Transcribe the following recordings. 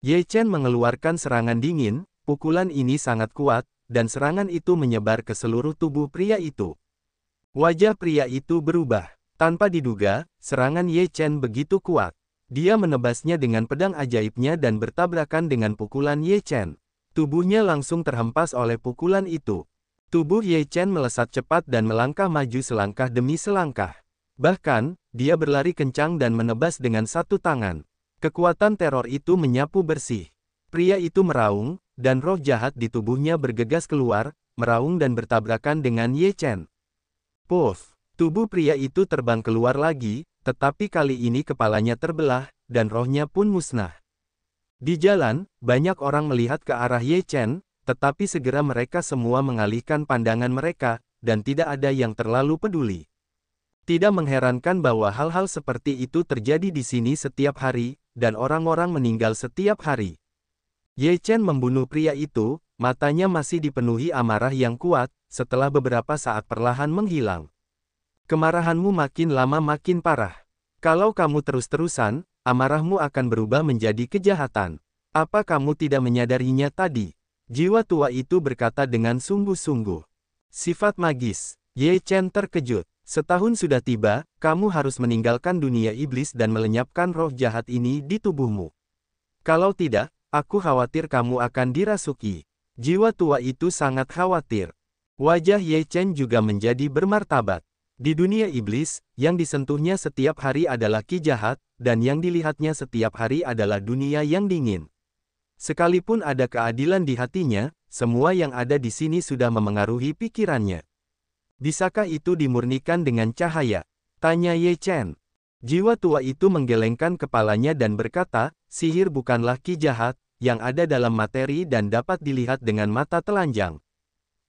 Ye Chen mengeluarkan serangan dingin, pukulan ini sangat kuat, dan serangan itu menyebar ke seluruh tubuh pria itu. Wajah pria itu berubah. Tanpa diduga, serangan Ye Chen begitu kuat. Dia menebasnya dengan pedang ajaibnya dan bertabrakan dengan pukulan Ye Chen. Tubuhnya langsung terhempas oleh pukulan itu. Tubuh Ye Chen melesat cepat dan melangkah maju selangkah demi selangkah. Bahkan, dia berlari kencang dan menebas dengan satu tangan. Kekuatan teror itu menyapu bersih. Pria itu meraung, dan roh jahat di tubuhnya bergegas keluar, meraung dan bertabrakan dengan Ye Chen. Puff! Tubuh pria itu terbang keluar lagi, tetapi kali ini kepalanya terbelah, dan rohnya pun musnah. Di jalan, banyak orang melihat ke arah Ye Chen, tetapi segera mereka semua mengalihkan pandangan mereka, dan tidak ada yang terlalu peduli. Tidak mengherankan bahwa hal-hal seperti itu terjadi di sini setiap hari, dan orang-orang meninggal setiap hari. Ye Chen membunuh pria itu, matanya masih dipenuhi amarah yang kuat, setelah beberapa saat perlahan menghilang. Kemarahanmu makin lama makin parah. Kalau kamu terus-terusan, amarahmu akan berubah menjadi kejahatan. Apa kamu tidak menyadarinya tadi? Jiwa tua itu berkata dengan sungguh-sungguh. Sifat magis. Ye Chen terkejut. Setahun sudah tiba, kamu harus meninggalkan dunia iblis dan melenyapkan roh jahat ini di tubuhmu. Kalau tidak, aku khawatir kamu akan dirasuki. Jiwa tua itu sangat khawatir. Wajah Ye Chen juga menjadi bermartabat. Di dunia iblis, yang disentuhnya setiap hari adalah ki jahat, dan yang dilihatnya setiap hari adalah dunia yang dingin. Sekalipun ada keadilan di hatinya, semua yang ada di sini sudah memengaruhi pikirannya. Bisakah itu dimurnikan dengan cahaya? Tanya Ye Chen. Jiwa tua itu menggelengkan kepalanya dan berkata, sihir bukanlah ki jahat, yang ada dalam materi dan dapat dilihat dengan mata telanjang.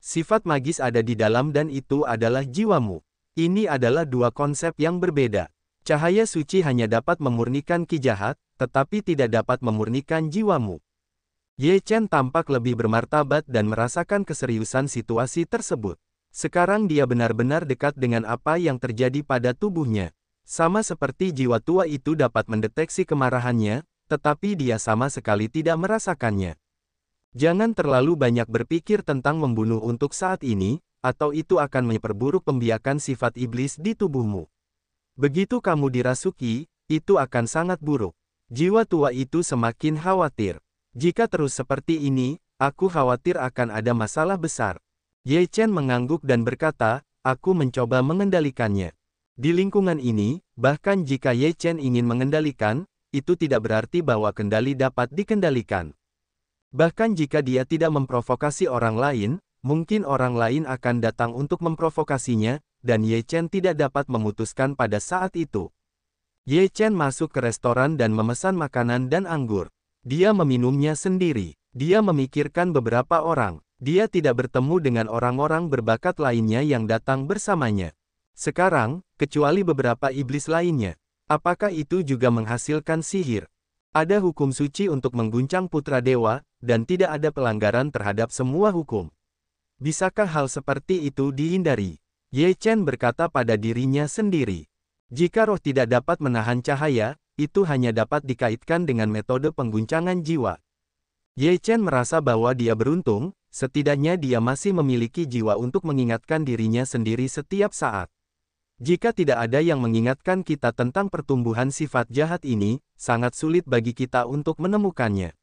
Sifat magis ada di dalam dan itu adalah jiwamu. Ini adalah dua konsep yang berbeda. Cahaya suci hanya dapat memurnikan ki jahat, tetapi tidak dapat memurnikan jiwamu. Ye Chen tampak lebih bermartabat dan merasakan keseriusan situasi tersebut. Sekarang dia benar-benar dekat dengan apa yang terjadi pada tubuhnya. Sama seperti jiwa tua itu dapat mendeteksi kemarahannya, tetapi dia sama sekali tidak merasakannya. Jangan terlalu banyak berpikir tentang membunuh untuk saat ini, atau itu akan memperburuk pembiakan sifat iblis di tubuhmu. Begitu kamu dirasuki, itu akan sangat buruk. Jiwa tua itu semakin khawatir. Jika terus seperti ini, aku khawatir akan ada masalah besar. Ye Chen mengangguk dan berkata, aku mencoba mengendalikannya. Di lingkungan ini, bahkan jika Ye Chen ingin mengendalikan, itu tidak berarti bahwa kendali dapat dikendalikan. Bahkan jika dia tidak memprovokasi orang lain, mungkin orang lain akan datang untuk memprovokasinya, dan Ye Chen tidak dapat memutuskan pada saat itu. Ye Chen masuk ke restoran dan memesan makanan dan anggur. Dia meminumnya sendiri. Dia memikirkan beberapa orang. Dia tidak bertemu dengan orang-orang berbakat lainnya yang datang bersamanya. Sekarang, kecuali beberapa iblis lainnya. Apakah itu juga menghasilkan sihir? Ada hukum suci untuk mengguncang putra dewa, dan tidak ada pelanggaran terhadap semua hukum. Bisakah hal seperti itu dihindari? Ye Chen berkata pada dirinya sendiri. Jika roh tidak dapat menahan cahaya, itu hanya dapat dikaitkan dengan metode pengguncangan jiwa. Ye Chen merasa bahwa dia beruntung, setidaknya dia masih memiliki jiwa untuk mengingatkan dirinya sendiri setiap saat. Jika tidak ada yang mengingatkan kita tentang pertumbuhan sifat jahat ini, sangat sulit bagi kita untuk menemukannya.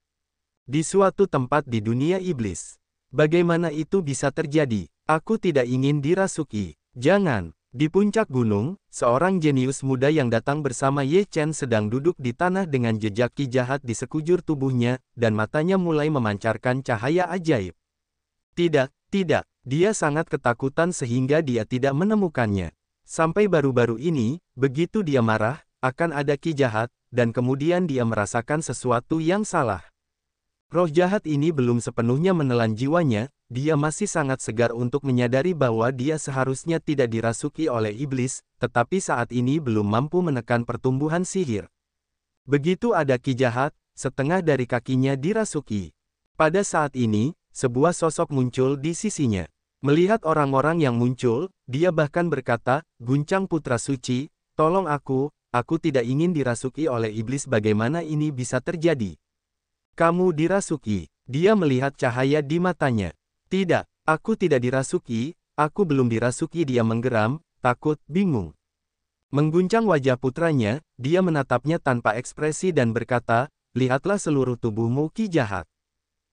Di suatu tempat di dunia iblis. Bagaimana itu bisa terjadi? Aku tidak ingin dirasuki. Jangan. Di puncak gunung, seorang jenius muda yang datang bersama Ye Chen sedang duduk di tanah dengan jejak ki jahat di sekujur tubuhnya, dan matanya mulai memancarkan cahaya ajaib. Tidak, tidak. Dia sangat ketakutan sehingga dia tidak menemukannya. Sampai baru-baru ini, begitu dia marah, akan ada ki jahat, dan kemudian dia merasakan sesuatu yang salah. Roh jahat ini belum sepenuhnya menelan jiwanya, dia masih sangat segar untuk menyadari bahwa dia seharusnya tidak dirasuki oleh iblis, tetapi saat ini belum mampu menekan pertumbuhan sihir. Begitu ada ki jahat, setengah dari kakinya dirasuki. Pada saat ini, sebuah sosok muncul di sisinya. Melihat orang-orang yang muncul, dia bahkan berkata, "Guncang Putra Suci, tolong aku tidak ingin dirasuki oleh iblis. Bagaimana ini bisa terjadi?" Kamu dirasuki. Dia melihat cahaya di matanya. Tidak, aku tidak dirasuki, aku belum dirasuki. Dia menggeram, takut, bingung. Mengguncang wajah putranya, dia menatapnya tanpa ekspresi dan berkata, lihatlah seluruh tubuhmu Ki jahat.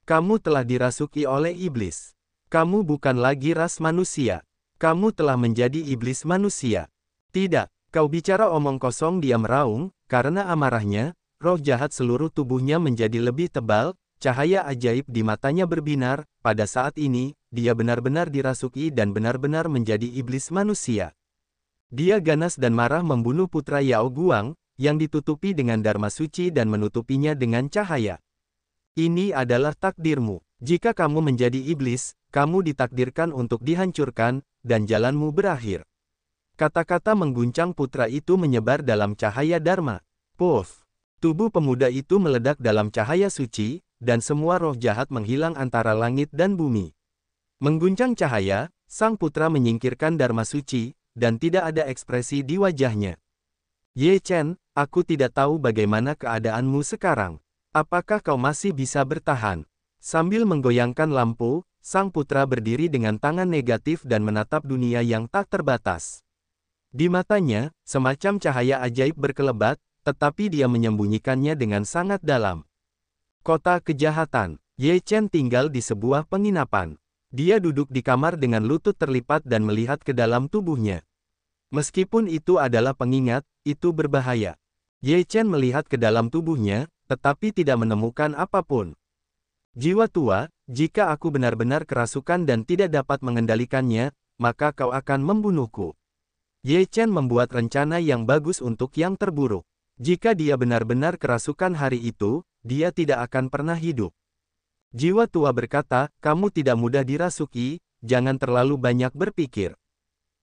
Kamu telah dirasuki oleh iblis. Kamu bukan lagi ras manusia. Kamu telah menjadi iblis manusia. Tidak, kau bicara omong kosong. Dia meraung, karena amarahnya, roh jahat seluruh tubuhnya menjadi lebih tebal, cahaya ajaib di matanya berbinar. Pada saat ini, dia benar-benar dirasuki dan benar-benar menjadi iblis manusia. Dia ganas dan marah membunuh putra Yao Guang, yang ditutupi dengan dharma suci dan menutupinya dengan cahaya. Ini adalah takdirmu. Jika kamu menjadi iblis, kamu ditakdirkan untuk dihancurkan, dan jalanmu berakhir. Kata-kata mengguncang putra itu menyebar dalam cahaya dharma. Puff! Tubuh pemuda itu meledak dalam cahaya suci, dan semua roh jahat menghilang antara langit dan bumi. Mengguncang cahaya, sang putra menyingkirkan dharma suci, dan tidak ada ekspresi di wajahnya. Ye Chen, aku tidak tahu bagaimana keadaanmu sekarang. Apakah kau masih bisa bertahan? Sambil menggoyangkan lampu, sang putra berdiri dengan tangan negatif dan menatap dunia yang tak terbatas. Di matanya, semacam cahaya ajaib berkelebat, tetapi dia menyembunyikannya dengan sangat dalam. Kota kejahatan. Ye Chen tinggal di sebuah penginapan. Dia duduk di kamar dengan lutut terlipat dan melihat ke dalam tubuhnya. Meskipun itu adalah pengingat, itu berbahaya. Ye Chen melihat ke dalam tubuhnya, tetapi tidak menemukan apapun. Jiwa tua, jika aku benar-benar kerasukan dan tidak dapat mengendalikannya, maka kau akan membunuhku. Ye Chen membuat rencana yang bagus untuk yang terburuk. Jika dia benar-benar kerasukan hari itu, dia tidak akan pernah hidup. Jiwa tua berkata, kamu tidak mudah dirasuki, jangan terlalu banyak berpikir.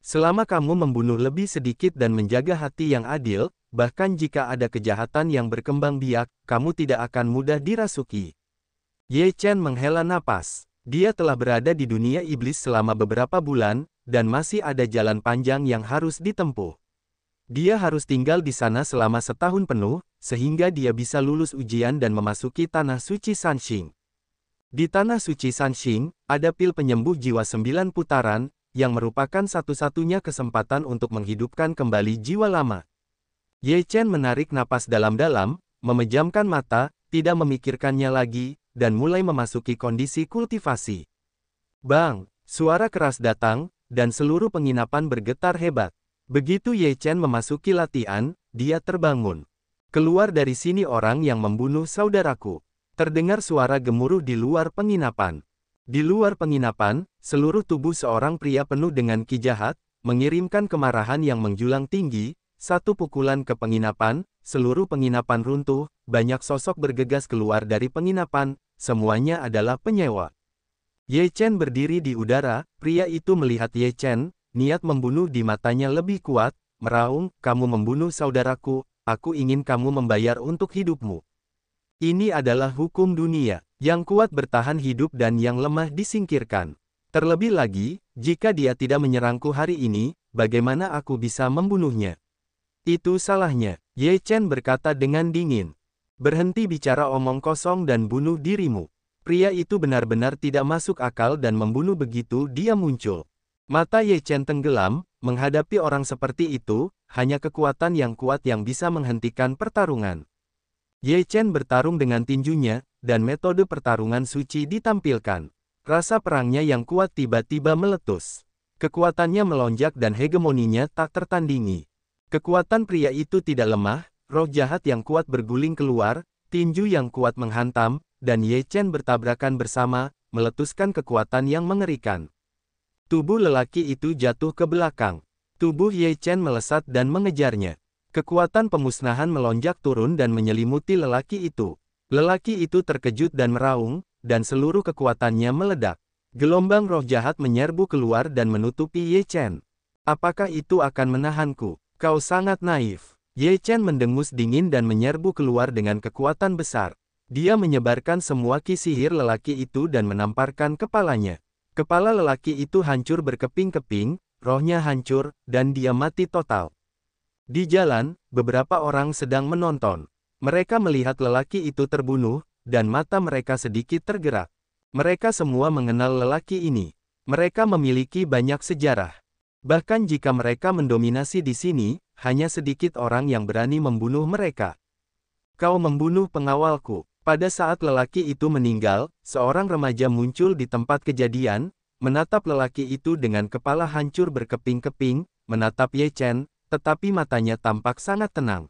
Selama kamu membunuh lebih sedikit dan menjaga hati yang adil, bahkan jika ada kejahatan yang berkembang biak, kamu tidak akan mudah dirasuki. Ye Chen menghela napas. Dia telah berada di dunia iblis selama beberapa bulan, dan masih ada jalan panjang yang harus ditempuh. Dia harus tinggal di sana selama setahun penuh, sehingga dia bisa lulus ujian dan memasuki Tanah Suci Sanxing. Di Tanah Suci Sanxing, ada pil penyembuh jiwa 9 putaran, yang merupakan satu-satunya kesempatan untuk menghidupkan kembali jiwa lama. Ye Chen menarik napas dalam-dalam, memejamkan mata, tidak memikirkannya lagi, dan mulai memasuki kondisi kultivasi. Bang! Suara keras datang, dan seluruh penginapan bergetar hebat. Begitu Ye Chen memasuki latihan, dia terbangun. Keluar dari sini orang yang membunuh saudaraku. Terdengar suara gemuruh di luar penginapan. Di luar penginapan, seluruh tubuh seorang pria penuh dengan ki jahat, mengirimkan kemarahan yang menjulang tinggi, satu pukulan ke penginapan, seluruh penginapan runtuh, banyak sosok bergegas keluar dari penginapan, semuanya adalah penyewa. Ye Chen berdiri di udara, pria itu melihat Ye Chen, niat membunuh di matanya lebih kuat, meraung, kamu membunuh saudaraku, aku ingin kamu membayar untuk hidupmu. Ini adalah hukum dunia, yang kuat bertahan hidup dan yang lemah disingkirkan. Terlebih lagi, jika dia tidak menyerangku hari ini, bagaimana aku bisa membunuhnya? Itu salahnya, Ye Chen berkata dengan dingin. Berhenti bicara omong kosong dan bunuh dirimu. Pria itu benar-benar tidak masuk akal dan membunuh begitu dia muncul. Mata Ye Chen tenggelam, menghadapi orang seperti itu, hanya kekuatan yang kuat yang bisa menghentikan pertarungan. Ye Chen bertarung dengan tinjunya, dan metode pertarungan suci ditampilkan. Rasa perangnya yang kuat tiba-tiba meletus. Kekuatannya melonjak dan hegemoninya tak tertandingi. Kekuatan pria itu tidak lemah, roh jahat yang kuat berguling keluar, tinju yang kuat menghantam, dan Ye Chen bertabrakan bersama, meletuskan kekuatan yang mengerikan. Tubuh lelaki itu jatuh ke belakang. Tubuh Ye Chen melesat dan mengejarnya. Kekuatan pemusnahan melonjak turun dan menyelimuti lelaki itu. Lelaki itu terkejut dan meraung, dan seluruh kekuatannya meledak. Gelombang roh jahat menyerbu keluar dan menutupi Ye Chen. Apakah itu akan menahanku? Kau sangat naif. Ye Chen mendengus dingin dan menyerbu keluar dengan kekuatan besar. Dia menyebarkan semua ki sihir lelaki itu dan menamparkan kepalanya. Kepala lelaki itu hancur berkeping-keping, rohnya hancur, dan dia mati total. Di jalan, beberapa orang sedang menonton. Mereka melihat lelaki itu terbunuh, dan mata mereka sedikit tergerak. Mereka semua mengenal lelaki ini. Mereka memiliki banyak sejarah. Bahkan jika mereka mendominasi di sini, hanya sedikit orang yang berani membunuh mereka. Kau membunuh pengawalku. Pada saat lelaki itu meninggal, seorang remaja muncul di tempat kejadian, menatap lelaki itu dengan kepala hancur berkeping-keping, menatap Ye Chen, tetapi matanya tampak sangat tenang.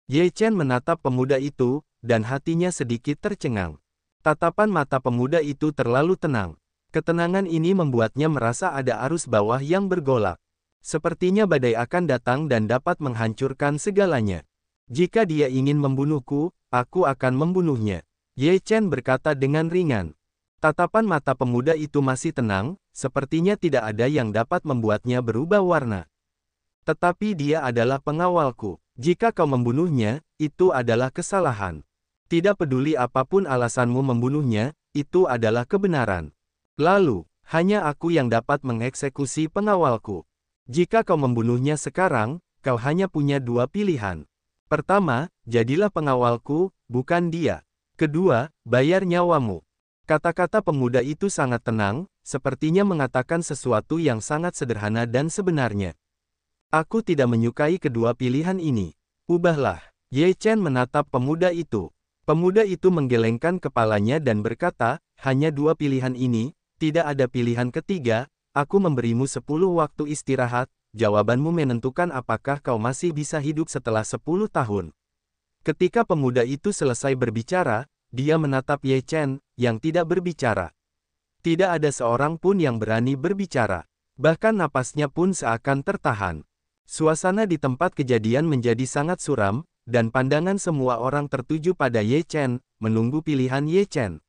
Ye Chen menatap pemuda itu, dan hatinya sedikit tercengang. Tatapan mata pemuda itu terlalu tenang. Ketenangan ini membuatnya merasa ada arus bawah yang bergolak. Sepertinya badai akan datang dan dapat menghancurkan segalanya. Jika dia ingin membunuhku, aku akan membunuhnya. Ye Chen berkata dengan ringan. Tatapan mata pemuda itu masih tenang, sepertinya tidak ada yang dapat membuatnya berubah warna. Tetapi dia adalah pengawalku. Jika kau membunuhnya, itu adalah kesalahan. Tidak peduli apapun alasanmu membunuhnya, itu adalah kebenaran. Lalu, hanya aku yang dapat mengeksekusi pengawalku. Jika kau membunuhnya sekarang, kau hanya punya dua pilihan. Pertama, jadilah pengawalku, bukan dia. Kedua, bayar nyawamu. Kata-kata pemuda itu sangat tenang, sepertinya mengatakan sesuatu yang sangat sederhana dan sebenarnya. Aku tidak menyukai kedua pilihan ini. Ubahlah. Ye Chen menatap pemuda itu. Pemuda itu menggelengkan kepalanya dan berkata, hanya dua pilihan ini, tidak ada pilihan ketiga, aku memberimu 10 waktu istirahat. Jawabanmu menentukan apakah kau masih bisa hidup setelah 10 tahun. Ketika pemuda itu selesai berbicara, dia menatap Ye Chen, yang tidak berbicara. Tidak ada seorang pun yang berani berbicara. Bahkan napasnya pun seakan tertahan. Suasana di tempat kejadian menjadi sangat suram, dan pandangan semua orang tertuju pada Ye Chen, menunggu pilihan Ye Chen.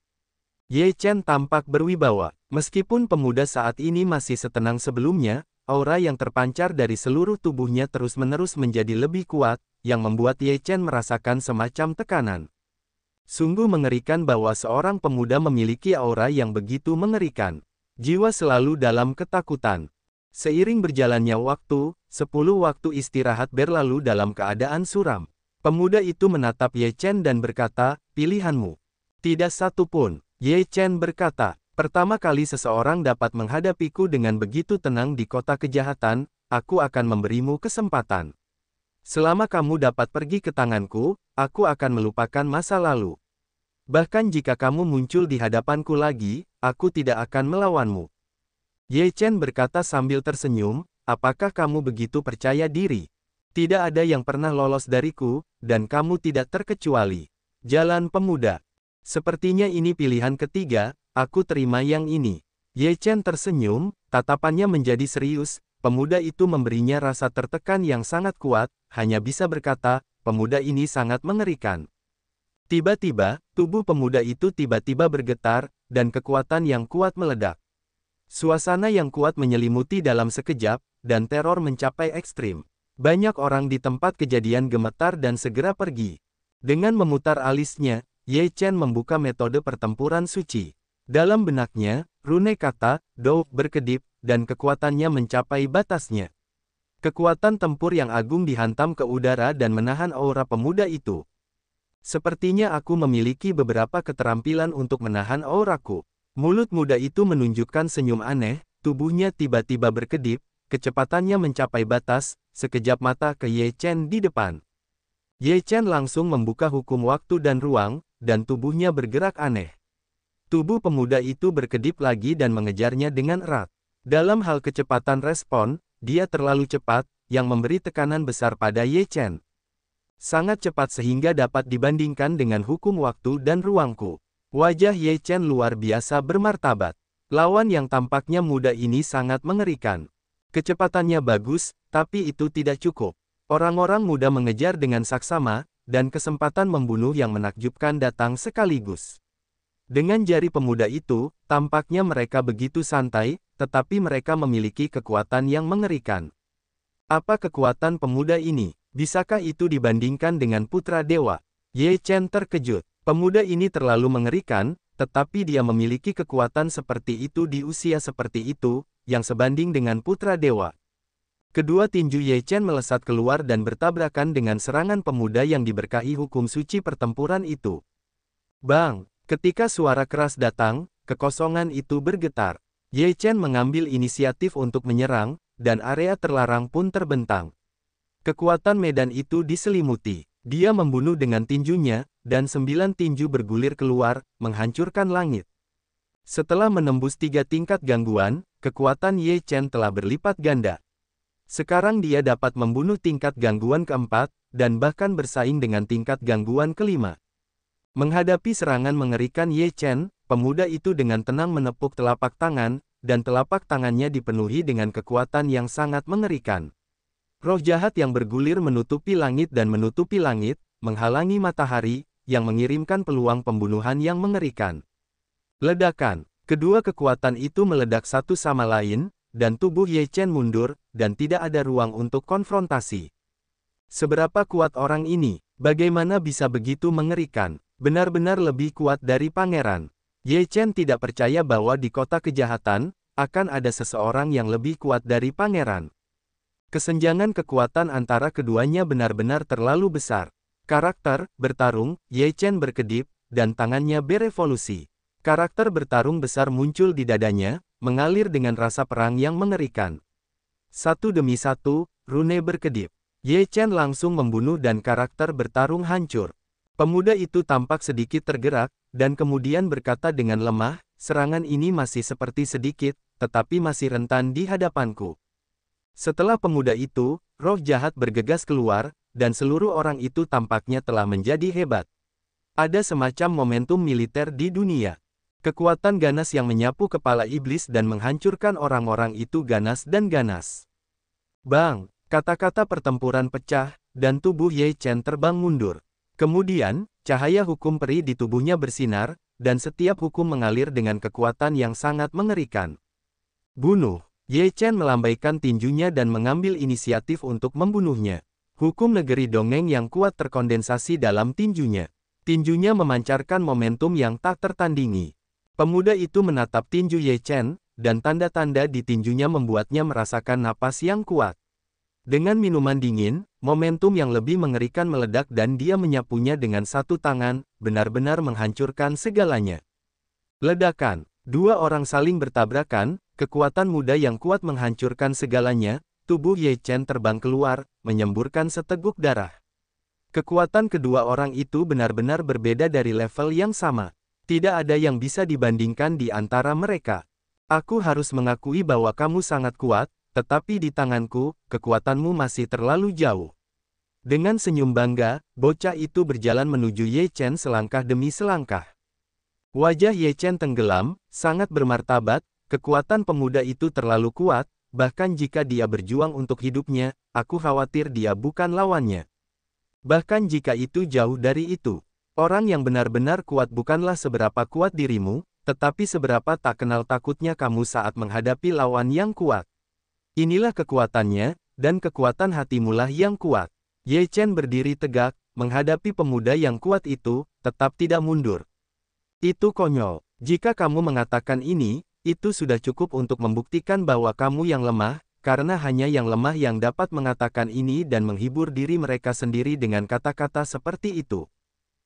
Ye Chen tampak berwibawa. Meskipun pemuda saat ini masih setenang sebelumnya, aura yang terpancar dari seluruh tubuhnya terus-menerus menjadi lebih kuat, yang membuat Ye Chen merasakan semacam tekanan. Sungguh mengerikan bahwa seorang pemuda memiliki aura yang begitu mengerikan. Jiwa selalu dalam ketakutan. Seiring berjalannya waktu, 10 waktu istirahat berlalu dalam keadaan suram. Pemuda itu menatap Ye Chen dan berkata, pilihanmu. Tidak satu pun. Ye Chen berkata, pertama kali seseorang dapat menghadapiku dengan begitu tenang di kota kejahatan, aku akan memberimu kesempatan. Selama kamu dapat pergi ke tanganku, aku akan melupakan masa lalu. Bahkan jika kamu muncul di hadapanku lagi, aku tidak akan melawanmu. Ye Chen berkata sambil tersenyum, apakah kamu begitu percaya diri? Tidak ada yang pernah lolos dariku, dan kamu tidak terkecuali. Jalan pemuda. Sepertinya ini pilihan ketiga, aku terima yang ini. Ye Chen tersenyum, tatapannya menjadi serius, pemuda itu memberinya rasa tertekan yang sangat kuat, hanya bisa berkata, pemuda ini sangat mengerikan. Tiba-tiba, tubuh pemuda itu tiba-tiba bergetar, dan kekuatan yang kuat meledak. Suasana yang kuat menyelimuti dalam sekejap, dan teror mencapai ekstrim. Banyak orang di tempat kejadian gemetar dan segera pergi. Dengan memutar alisnya, Ye Chen membuka metode pertempuran suci. Dalam benaknya, rune kata, Dou, berkedip, dan kekuatannya mencapai batasnya. Kekuatan tempur yang agung dihantam ke udara dan menahan aura pemuda itu. Sepertinya aku memiliki beberapa keterampilan untuk menahan auraku. Mulut muda itu menunjukkan senyum aneh, tubuhnya tiba-tiba berkedip, kecepatannya mencapai batas, sekejap mata ke Ye Chen di depan. Ye Chen langsung membuka hukum waktu dan ruang, dan tubuhnya bergerak aneh. Tubuh pemuda itu berkedip lagi dan mengejarnya dengan erat. Dalam hal kecepatan respon, dia terlalu cepat, yang memberi tekanan besar pada Ye Chen. Sangat cepat sehingga dapat dibandingkan dengan hukum waktu dan ruangku. Wajah Ye Chen luar biasa bermartabat. Lawan yang tampaknya muda ini sangat mengerikan. Kecepatannya bagus, tapi itu tidak cukup. Orang-orang muda mengejar dengan saksama, dan kesempatan membunuh yang menakjubkan datang sekaligus. Dengan jari pemuda itu, tampaknya mereka begitu santai, tetapi mereka memiliki kekuatan yang mengerikan. Apa kekuatan pemuda ini? Bisakah itu dibandingkan dengan putra dewa? Ye Chen terkejut. Pemuda ini terlalu mengerikan, tetapi dia memiliki kekuatan seperti itu di usia seperti itu, yang sebanding dengan putra dewa. Kedua tinju Ye Chen melesat keluar dan bertabrakan dengan serangan pemuda yang diberkahi hukum suci pertempuran itu. Bang! Ketika suara keras datang, kekosongan itu bergetar. Ye Chen mengambil inisiatif untuk menyerang, dan area terlarang pun terbentang. Kekuatan medan itu diselimuti. Dia membunuh dengan tinjunya, dan 9 tinju bergulir keluar, menghancurkan langit. Setelah menembus 3 tingkat gangguan, kekuatan Ye Chen telah berlipat ganda. Sekarang dia dapat membunuh tingkat gangguan keempat, dan bahkan bersaing dengan tingkat gangguan kelima. Menghadapi serangan mengerikan Ye Chen, pemuda itu dengan tenang menepuk telapak tangan, dan telapak tangannya dipenuhi dengan kekuatan yang sangat mengerikan. Roh jahat yang bergulir menutupi langit dan menutupi langit, menghalangi matahari, yang mengirimkan peluang pembunuhan yang mengerikan. Ledakan. Kedua kekuatan itu meledak satu sama lain, dan tubuh Ye Chen mundur, dan tidak ada ruang untuk konfrontasi. Seberapa kuat orang ini? Bagaimana bisa begitu mengerikan? Benar-benar lebih kuat dari pangeran. Ye Chen tidak percaya bahwa di kota kejahatan, akan ada seseorang yang lebih kuat dari pangeran. Kesenjangan kekuatan antara keduanya benar-benar terlalu besar. Karakter, bertarung, Ye Chen berkedip, dan tangannya berevolusi. Karakter bertarung besar muncul di dadanya, mengalir dengan rasa perang yang mengerikan. Satu demi satu, rune berkedip. Ye Chen langsung membunuh dan karakter bertarung hancur. Pemuda itu tampak sedikit tergerak, dan kemudian berkata dengan lemah, serangan ini masih seperti sedikit, tetapi masih rentan di hadapanku. Setelah pemuda itu, roh jahat bergegas keluar, dan seluruh orang itu tampaknya telah menjadi hebat. Ada semacam momentum militer di dunia. Kekuatan ganas yang menyapu kepala iblis dan menghancurkan orang-orang itu ganas dan ganas. Bang! Kata-kata pertempuran pecah, dan tubuh Ye Chen terbang mundur. Kemudian, cahaya hukum peri di tubuhnya bersinar, dan setiap hukum mengalir dengan kekuatan yang sangat mengerikan. Bunuh! Ye Chen melambaikan tinjunya dan mengambil inisiatif untuk membunuhnya. Hukum negeri dongeng yang kuat terkondensasi dalam tinjunya. Tinjunya memancarkan momentum yang tak tertandingi. Pemuda itu menatap tinju Ye Chen, dan tanda-tanda di tinjunya membuatnya merasakan napas yang kuat. Dengan minuman dingin, momentum yang lebih mengerikan meledak dan dia menyapunya dengan satu tangan, benar-benar menghancurkan segalanya. Ledakan. Dua orang saling bertabrakan, kekuatan muda yang kuat menghancurkan segalanya, tubuh Ye Chen terbang keluar, menyemburkan seteguk darah. Kekuatan kedua orang itu benar-benar berbeda dari level yang sama. Tidak ada yang bisa dibandingkan di antara mereka. Aku harus mengakui bahwa kamu sangat kuat, tetapi di tanganku, kekuatanmu masih terlalu jauh. Dengan senyum bangga, bocah itu berjalan menuju Ye Chen selangkah demi selangkah. Wajah Ye Chen tenggelam, sangat bermartabat, kekuatan pemuda itu terlalu kuat, bahkan jika dia berjuang untuk hidupnya, aku khawatir dia bukan lawannya. Bahkan jika itu jauh dari itu. Orang yang benar-benar kuat bukanlah seberapa kuat dirimu, tetapi seberapa tak kenal takutnya kamu saat menghadapi lawan yang kuat. Inilah kekuatannya, dan kekuatan hatimulah yang kuat. Ye Chen berdiri tegak, menghadapi pemuda yang kuat itu, tetap tidak mundur. Itu konyol. Jika kamu mengatakan ini, itu sudah cukup untuk membuktikan bahwa kamu yang lemah, karena hanya yang lemah yang dapat mengatakan ini dan menghibur diri mereka sendiri dengan kata-kata seperti itu.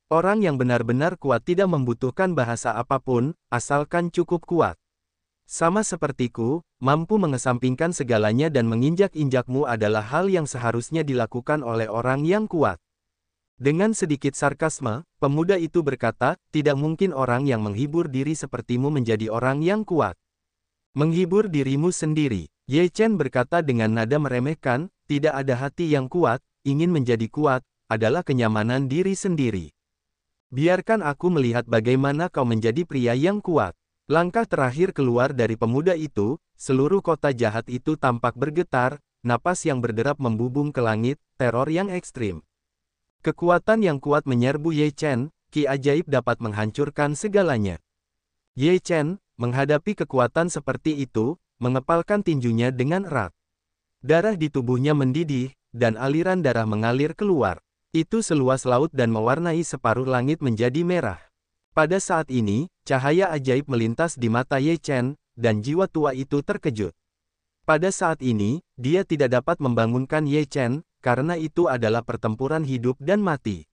Orang yang benar-benar kuat tidak membutuhkan bahasa apapun, asalkan cukup kuat. Sama sepertiku, mampu mengesampingkan segalanya dan menginjak-injakmu adalah hal yang seharusnya dilakukan oleh orang yang kuat. Dengan sedikit sarkasme, pemuda itu berkata, tidak mungkin orang yang menghibur diri sepertimu menjadi orang yang kuat. Menghibur dirimu sendiri. Ye Chen berkata dengan nada meremehkan, tidak ada hati yang kuat, ingin menjadi kuat, adalah kenyamanan diri sendiri. Biarkan aku melihat bagaimana kau menjadi pria yang kuat. Langkah terakhir keluar dari pemuda itu, seluruh kota jahat itu tampak bergetar, napas yang berderap membubung ke langit, teror yang ekstrim. Kekuatan yang kuat menyerbu Ye Chen, ki ajaib dapat menghancurkan segalanya. Ye Chen, menghadapi kekuatan seperti itu, mengepalkan tinjunya dengan erat. Darah di tubuhnya mendidih, dan aliran darah mengalir keluar. Itu seluas laut dan mewarnai separuh langit menjadi merah. Pada saat ini, cahaya ajaib melintas di mata Ye Chen, dan jiwa tua itu terkejut. Pada saat ini, dia tidak dapat membangunkan Ye Chen, karena itu adalah pertempuran hidup dan mati.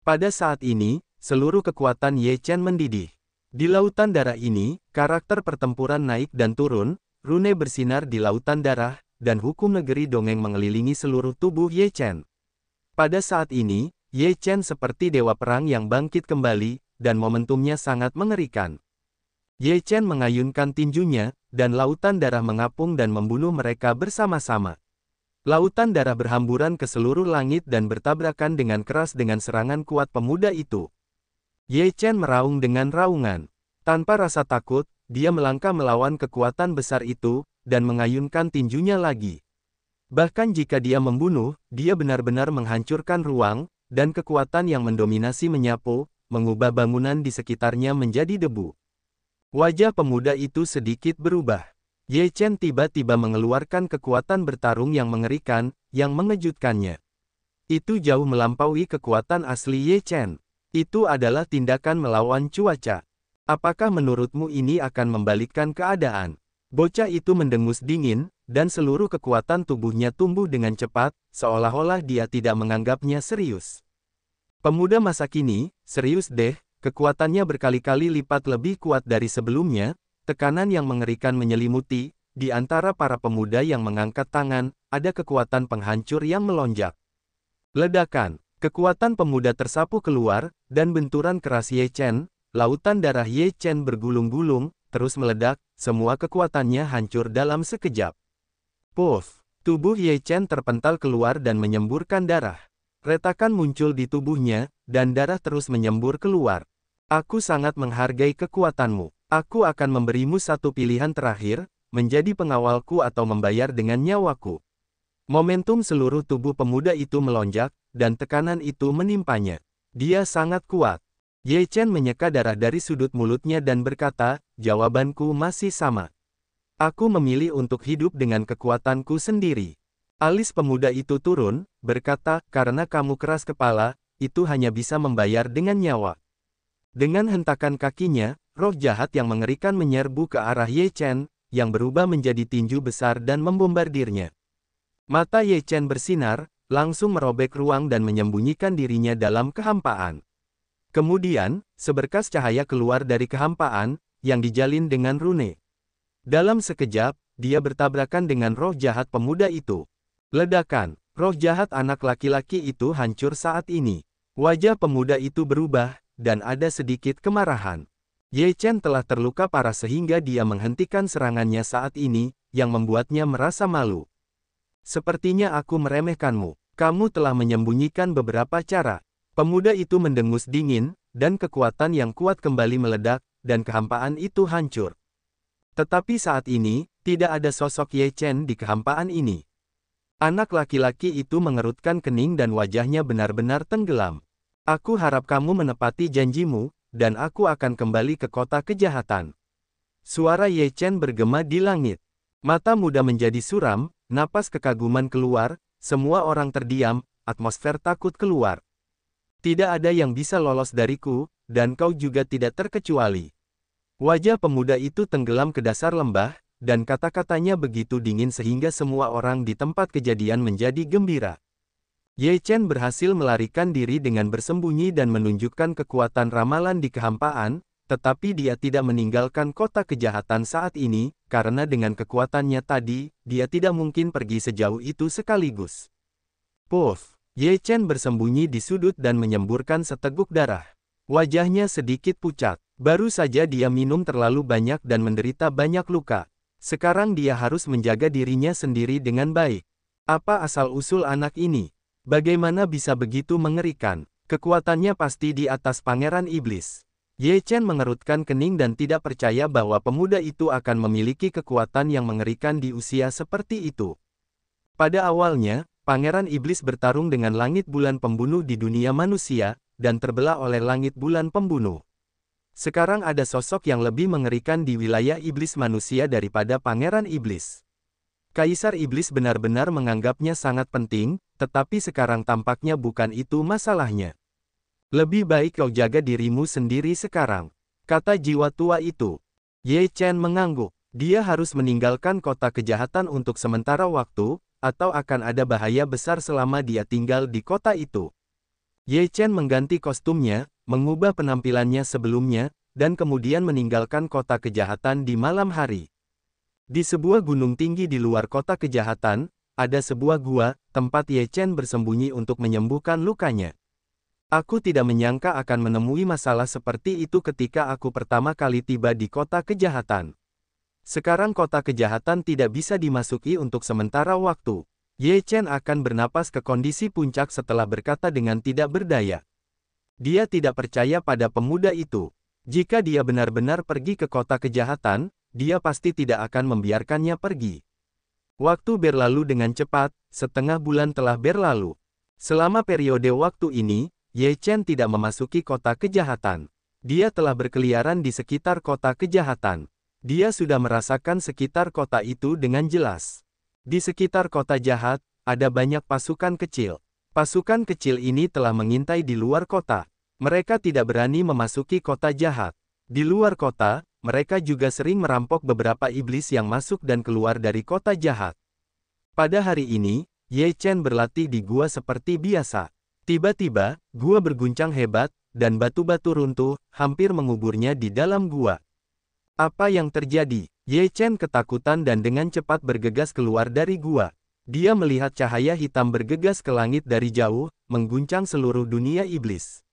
Pada saat ini, seluruh kekuatan Ye Chen mendidih. Di lautan darah ini, karakter pertempuran naik dan turun, rune bersinar di lautan darah, dan hukum negeri dongeng mengelilingi seluruh tubuh Ye Chen. Pada saat ini, Ye Chen seperti dewa perang yang bangkit kembali, dan momentumnya sangat mengerikan. Ye Chen mengayunkan tinjunya, dan lautan darah mengapung dan membunuh mereka bersama-sama. Lautan darah berhamburan ke seluruh langit dan bertabrakan dengan keras dengan serangan kuat pemuda itu. Ye Chen meraung dengan raungan. Tanpa rasa takut, dia melangkah melawan kekuatan besar itu, dan mengayunkan tinjunya lagi. Bahkan jika dia membunuh, dia benar-benar menghancurkan ruang, dan kekuatan yang mendominasi menyapu, mengubah bangunan di sekitarnya menjadi debu. Wajah pemuda itu sedikit berubah. Ye Chen tiba-tiba mengeluarkan kekuatan bertarung yang mengerikan, yang mengejutkannya. Itu jauh melampaui kekuatan asli Ye Chen. Itu adalah tindakan melawan cuaca. Apakah menurutmu ini akan membalikkan keadaan? Bocah itu mendengus dingin, dan seluruh kekuatan tubuhnya tumbuh dengan cepat, seolah-olah dia tidak menganggapnya serius. Pemuda masa kini, serius deh, kekuatannya berkali-kali lipat lebih kuat dari sebelumnya, tekanan yang mengerikan menyelimuti, di antara para pemuda yang mengangkat tangan, ada kekuatan penghancur yang melonjak. Ledakan. Kekuatan pemuda tersapu keluar, dan benturan keras Ye Chen, lautan darah Ye Chen bergulung-gulung, terus meledak, semua kekuatannya hancur dalam sekejap. Puff! Tubuh Ye Chen terpental keluar dan menyemburkan darah. Retakan muncul di tubuhnya, dan darah terus menyembur keluar. Aku sangat menghargai kekuatanmu. Aku akan memberimu satu pilihan terakhir, menjadi pengawalku atau membayar dengan nyawaku. Momentum seluruh tubuh pemuda itu melonjak, dan tekanan itu menimpanya. Dia sangat kuat. Ye Chen menyeka darah dari sudut mulutnya dan berkata, jawabanku masih sama. Aku memilih untuk hidup dengan kekuatanku sendiri. Alis pemuda itu turun, berkata, karena kamu keras kepala, itu hanya bisa membayar dengan nyawa. Dengan hentakan kakinya, roh jahat yang mengerikan menyerbu ke arah Ye Chen, yang berubah menjadi tinju besar dan membombardirnya. Mata Ye Chen bersinar, langsung merobek ruang dan menyembunyikan dirinya dalam kehampaan. Kemudian, seberkas cahaya keluar dari kehampaan, yang dijalin dengan rune. Dalam sekejap, dia bertabrakan dengan roh jahat pemuda itu. Ledakan, roh jahat anak laki-laki itu hancur saat ini. Wajah pemuda itu berubah, dan ada sedikit kemarahan. Ye Chen telah terluka parah sehingga dia menghentikan serangannya saat ini, yang membuatnya merasa malu. Sepertinya aku meremehkanmu. Kamu telah menyembunyikan beberapa cara. Pemuda itu mendengus dingin, dan kekuatan yang kuat kembali meledak, dan kehampaan itu hancur. Tetapi saat ini, tidak ada sosok Ye Chen di kehampaan ini. Anak laki-laki itu mengerutkan kening dan wajahnya benar-benar tenggelam. Aku harap kamu menepati janjimu, dan aku akan kembali ke kota kejahatan. Suara Ye Chen bergema di langit. Mata muda menjadi suram, napas kekaguman keluar, semua orang terdiam, atmosfer takut keluar. Tidak ada yang bisa lolos dariku, dan kau juga tidak terkecuali. Wajah pemuda itu tenggelam ke dasar lembah, dan kata-katanya begitu dingin sehingga semua orang di tempat kejadian menjadi gembira. Ye Chen berhasil melarikan diri dengan bersembunyi dan menunjukkan kekuatan ramalan di kehampaan, tetapi dia tidak meninggalkan kota kejahatan saat ini, karena dengan kekuatannya tadi, dia tidak mungkin pergi sejauh itu sekaligus. Puff! Ye Chen bersembunyi di sudut dan menyemburkan seteguk darah. Wajahnya sedikit pucat. Baru saja dia minum terlalu banyak dan menderita banyak luka. Sekarang dia harus menjaga dirinya sendiri dengan baik. Apa asal-usul anak ini? Bagaimana bisa begitu mengerikan? Kekuatannya pasti di atas Pangeran Iblis. Ye Chen mengerutkan kening dan tidak percaya bahwa pemuda itu akan memiliki kekuatan yang mengerikan di usia seperti itu. Pada awalnya, Pangeran Iblis bertarung dengan langit bulan pembunuh di dunia manusia, dan terbelah oleh langit bulan pembunuh. Sekarang ada sosok yang lebih mengerikan di wilayah iblis manusia daripada Pangeran Iblis. Kaisar Iblis benar-benar menganggapnya sangat penting, tetapi sekarang tampaknya bukan itu masalahnya. Lebih baik kau jaga dirimu sendiri sekarang, kata jiwa tua itu. Ye Chen mengangguk. Dia harus meninggalkan kota kejahatan untuk sementara waktu, atau akan ada bahaya besar selama dia tinggal di kota itu. Ye Chen mengganti kostumnya, mengubah penampilannya sebelumnya, dan kemudian meninggalkan kota kejahatan di malam hari. Di sebuah gunung tinggi di luar kota kejahatan, ada sebuah gua, tempat Ye Chen bersembunyi untuk menyembuhkan lukanya. Aku tidak menyangka akan menemui masalah seperti itu ketika aku pertama kali tiba di kota kejahatan. Sekarang kota kejahatan tidak bisa dimasuki untuk sementara waktu. Ye Chen akan bernapas ke kondisi puncak setelah berkata dengan tidak berdaya. Dia tidak percaya pada pemuda itu. Jika dia benar-benar pergi ke kota kejahatan, dia pasti tidak akan membiarkannya pergi. Waktu berlalu dengan cepat, setengah bulan telah berlalu. Selama periode waktu ini, Ye Chen tidak memasuki kota kejahatan. Dia telah berkeliaran di sekitar kota kejahatan. Dia sudah merasakan sekitar kota itu dengan jelas. Di sekitar kota jahat, ada banyak pasukan kecil. Pasukan kecil ini telah mengintai di luar kota. Mereka tidak berani memasuki kota jahat. Di luar kota, mereka juga sering merampok beberapa iblis yang masuk dan keluar dari kota jahat. Pada hari ini, Ye Chen berlatih di gua seperti biasa. Tiba-tiba, gua berguncang hebat, dan batu-batu runtuh, hampir menguburnya di dalam gua. Apa yang terjadi? Ye Chen ketakutan dan dengan cepat bergegas keluar dari gua. Dia melihat cahaya hitam bergegas ke langit dari jauh, mengguncang seluruh dunia iblis.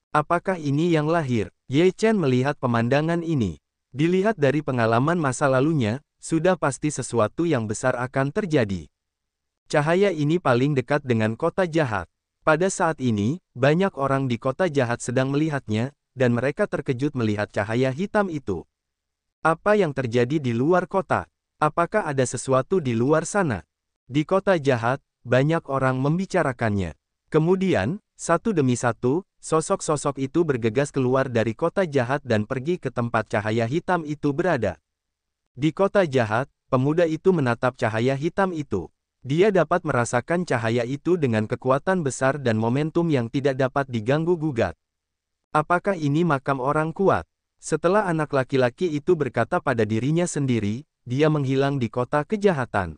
Apakah ini yang lahir? Ye Chen melihat pemandangan ini. Dilihat dari pengalaman masa lalunya, sudah pasti sesuatu yang besar akan terjadi. Cahaya ini paling dekat dengan kota jahat. Pada saat ini, banyak orang di kota jahat sedang melihatnya, dan mereka terkejut melihat cahaya hitam itu. Apa yang terjadi di luar kota? Apakah ada sesuatu di luar sana? Di kota jahat, banyak orang membicarakannya. Kemudian, satu demi satu, sosok-sosok itu bergegas keluar dari kota jahat dan pergi ke tempat cahaya hitam itu berada. Di kota jahat, pemuda itu menatap cahaya hitam itu. Dia dapat merasakan cahaya itu dengan kekuatan besar dan momentum yang tidak dapat diganggu-gugat. Apakah ini makam orang kuat? Setelah anak laki-laki itu berkata pada dirinya sendiri, dia menghilang di kota kejahatan.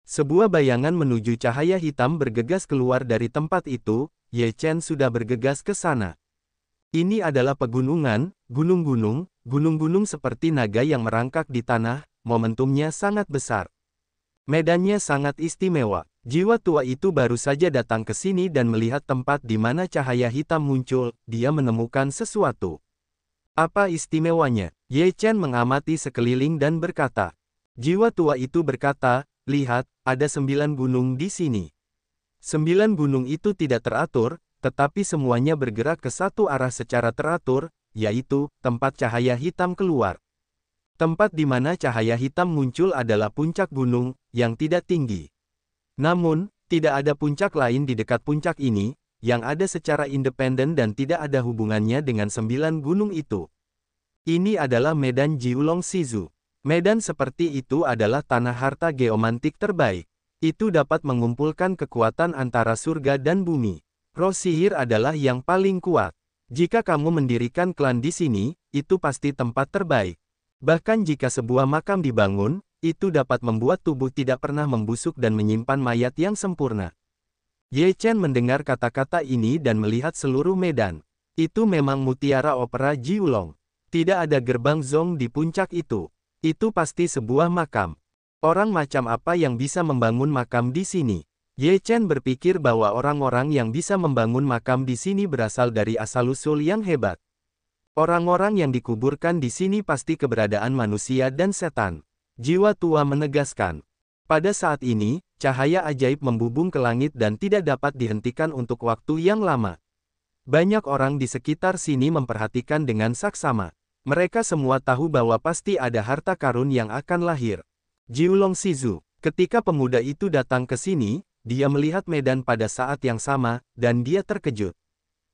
Sebuah bayangan menuju cahaya hitam bergegas keluar dari tempat itu. Ye Chen sudah bergegas ke sana. Ini adalah pegunungan, gunung-gunung seperti naga yang merangkak di tanah, momentumnya sangat besar. Medannya sangat istimewa. Jiwa tua itu baru saja datang ke sini dan melihat tempat di mana cahaya hitam muncul. Dia menemukan sesuatu. Apa istimewanya? Ye Chen mengamati sekeliling dan berkata. Jiwa tua itu berkata, lihat, ada 9 gunung di sini. 9 gunung itu tidak teratur, tetapi semuanya bergerak ke satu arah secara teratur, yaitu tempat cahaya hitam keluar. Tempat di mana cahaya hitam muncul adalah puncak gunung, yang tidak tinggi. Namun, tidak ada puncak lain di dekat puncak ini, yang ada secara independen dan tidak ada hubungannya dengan 9 gunung itu. Ini adalah medan Jiulong Shizu. Medan seperti itu adalah tanah harta geomantik terbaik. Itu dapat mengumpulkan kekuatan antara surga dan bumi. Roh sihir adalah yang paling kuat. Jika kamu mendirikan klan di sini, itu pasti tempat terbaik. Bahkan jika sebuah makam dibangun, itu dapat membuat tubuh tidak pernah membusuk dan menyimpan mayat yang sempurna. Ye Chen mendengar kata-kata ini dan melihat seluruh medan. Itu memang mutiara opera Jiulong. Tidak ada gerbang Zong di puncak itu. Itu pasti sebuah makam. Orang macam apa yang bisa membangun makam di sini? Ye Chen berpikir bahwa orang-orang yang bisa membangun makam di sini berasal dari asal-usul yang hebat. Orang-orang yang dikuburkan di sini pasti keberadaan manusia dan setan. Jiwa tua menegaskan. Pada saat ini, cahaya ajaib membubung ke langit dan tidak dapat dihentikan untuk waktu yang lama. Banyak orang di sekitar sini memperhatikan dengan saksama. Mereka semua tahu bahwa pasti ada harta karun yang akan lahir. Jiulong Shizu. Ketika pemuda itu datang ke sini, dia melihat medan pada saat yang sama, dan dia terkejut.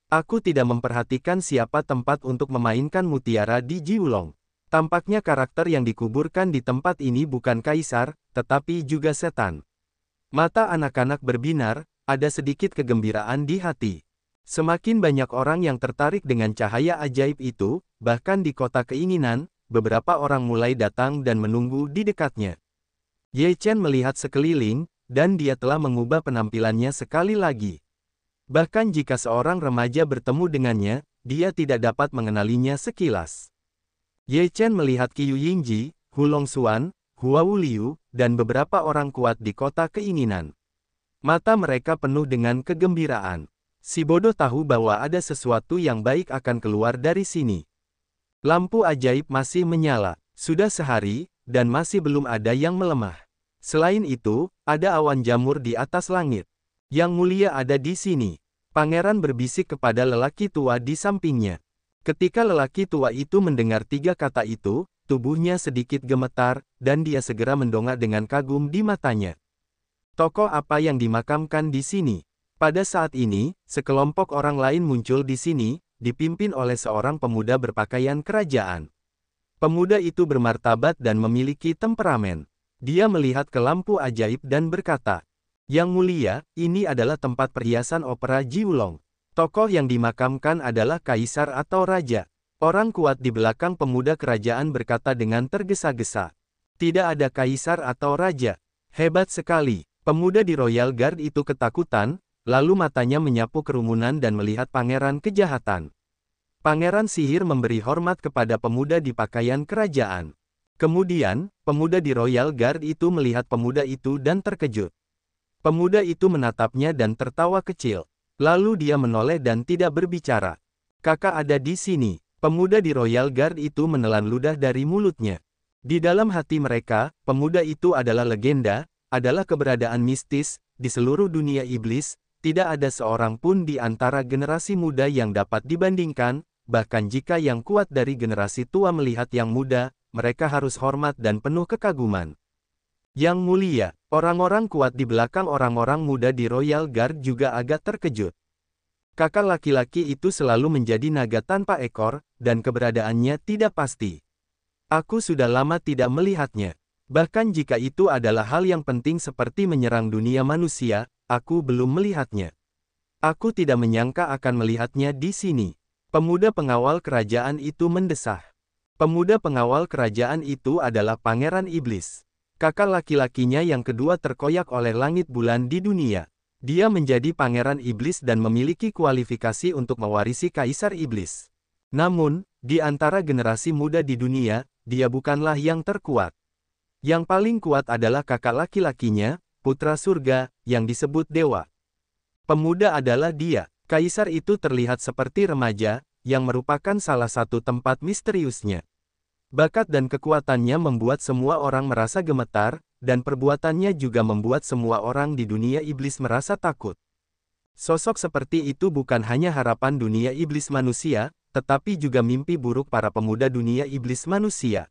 Aku tidak memperhatikan siapa tempat untuk memainkan mutiara di Jiulong. Tampaknya karakter yang dikuburkan di tempat ini bukan kaisar, tetapi juga setan. Mata anak-anak berbinar, ada sedikit kegembiraan di hati. Semakin banyak orang yang tertarik dengan cahaya ajaib itu, bahkan di kota keinginan, beberapa orang mulai datang dan menunggu di dekatnya. Ye Chen melihat sekeliling, dan dia telah mengubah penampilannya sekali lagi. Bahkan jika seorang remaja bertemu dengannya, dia tidak dapat mengenalinya sekilas. Ye Chen melihat Qiu Yingji, Hu Longxuan, Hua Wuliu, dan beberapa orang kuat di kota keinginan. Mata mereka penuh dengan kegembiraan. Si bodoh tahu bahwa ada sesuatu yang baik akan keluar dari sini. Lampu ajaib masih menyala. Sudah sehari, dan masih belum ada yang melemah. Selain itu, ada awan jamur di atas langit. Yang mulia ada di sini. Pangeran berbisik kepada lelaki tua di sampingnya. Ketika lelaki tua itu mendengar 3 kata itu, tubuhnya sedikit gemetar, dan dia segera mendongak dengan kagum di matanya. Tokoh apa yang dimakamkan di sini? Pada saat ini, sekelompok orang lain muncul di sini, dipimpin oleh seorang pemuda berpakaian kerajaan. Pemuda itu bermartabat dan memiliki temperamen. Dia melihat ke lampu ajaib dan berkata, "Yang mulia, ini adalah tempat perhiasan opera Jiulong. Tokoh yang dimakamkan adalah kaisar atau raja." Orang kuat di belakang pemuda kerajaan berkata dengan tergesa-gesa, "Tidak ada kaisar atau raja." Hebat sekali. Pemuda di Royal Guard itu ketakutan, lalu matanya menyapu kerumunan dan melihat pangeran kejahatan. Pangeran sihir memberi hormat kepada pemuda di pakaian kerajaan. Kemudian, pemuda di Royal Guard itu melihat pemuda itu dan terkejut. Pemuda itu menatapnya dan tertawa kecil. Lalu dia menoleh dan tidak berbicara. "Kakak ada di sini." Pemuda di Royal Guard itu menelan ludah dari mulutnya. Di dalam hati mereka, pemuda itu adalah legenda, adalah keberadaan mistis, di seluruh dunia iblis, tidak ada seorang pun di antara generasi muda yang dapat dibandingkan, bahkan jika yang kuat dari generasi tua melihat yang muda, mereka harus hormat dan penuh kekaguman. Yang mulia, orang-orang kuat di belakang orang-orang muda di Royal Guard juga agak terkejut. Kakak laki-laki itu selalu menjadi naga tanpa ekor, dan keberadaannya tidak pasti. Aku sudah lama tidak melihatnya. Bahkan jika itu adalah hal yang penting seperti menyerang dunia manusia, aku belum melihatnya. Aku tidak menyangka akan melihatnya di sini. Pemuda pengawal kerajaan itu mendesah. Pemuda pengawal kerajaan itu adalah Pangeran Iblis. Kakak laki-lakinya yang kedua terkoyak oleh langit bulan di dunia. Dia menjadi Pangeran Iblis dan memiliki kualifikasi untuk mewarisi Kaisar Iblis. Namun, di antara generasi muda di dunia, dia bukanlah yang terkuat. Yang paling kuat adalah kakak laki-lakinya, putra surga, yang disebut dewa. Pemuda adalah dia. Kaisar itu terlihat seperti remaja, yang merupakan salah satu tempat misteriusnya. Bakat dan kekuatannya membuat semua orang merasa gemetar, dan perbuatannya juga membuat semua orang di dunia iblis merasa takut. Sosok seperti itu bukan hanya harapan dunia iblis manusia, tetapi juga mimpi buruk para pemuda dunia iblis manusia.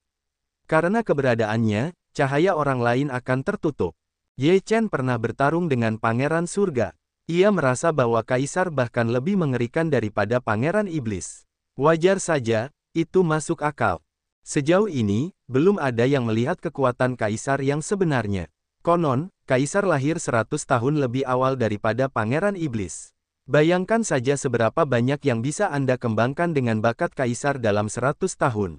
Karena keberadaannya, cahaya orang lain akan tertutup. Ye Chen pernah bertarung dengan Pangeran Surga. Ia merasa bahwa Kaisar bahkan lebih mengerikan daripada Pangeran Iblis. Wajar saja, itu masuk akal. Sejauh ini, belum ada yang melihat kekuatan Kaisar yang sebenarnya. Konon, Kaisar lahir 100 tahun lebih awal daripada Pangeran Iblis. Bayangkan saja seberapa banyak yang bisa Anda kembangkan dengan bakat Kaisar dalam 100 tahun.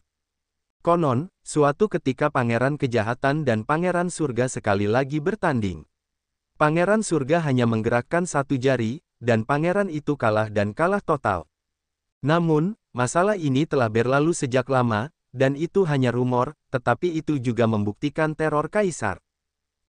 Konon, suatu ketika Pangeran Kejahatan dan Pangeran Surga sekali lagi bertanding. Pangeran Surga hanya menggerakkan satu jari, dan pangeran itu kalah dan kalah total. Namun, masalah ini telah berlalu sejak lama, dan itu hanya rumor, tetapi itu juga membuktikan teror Kaisar.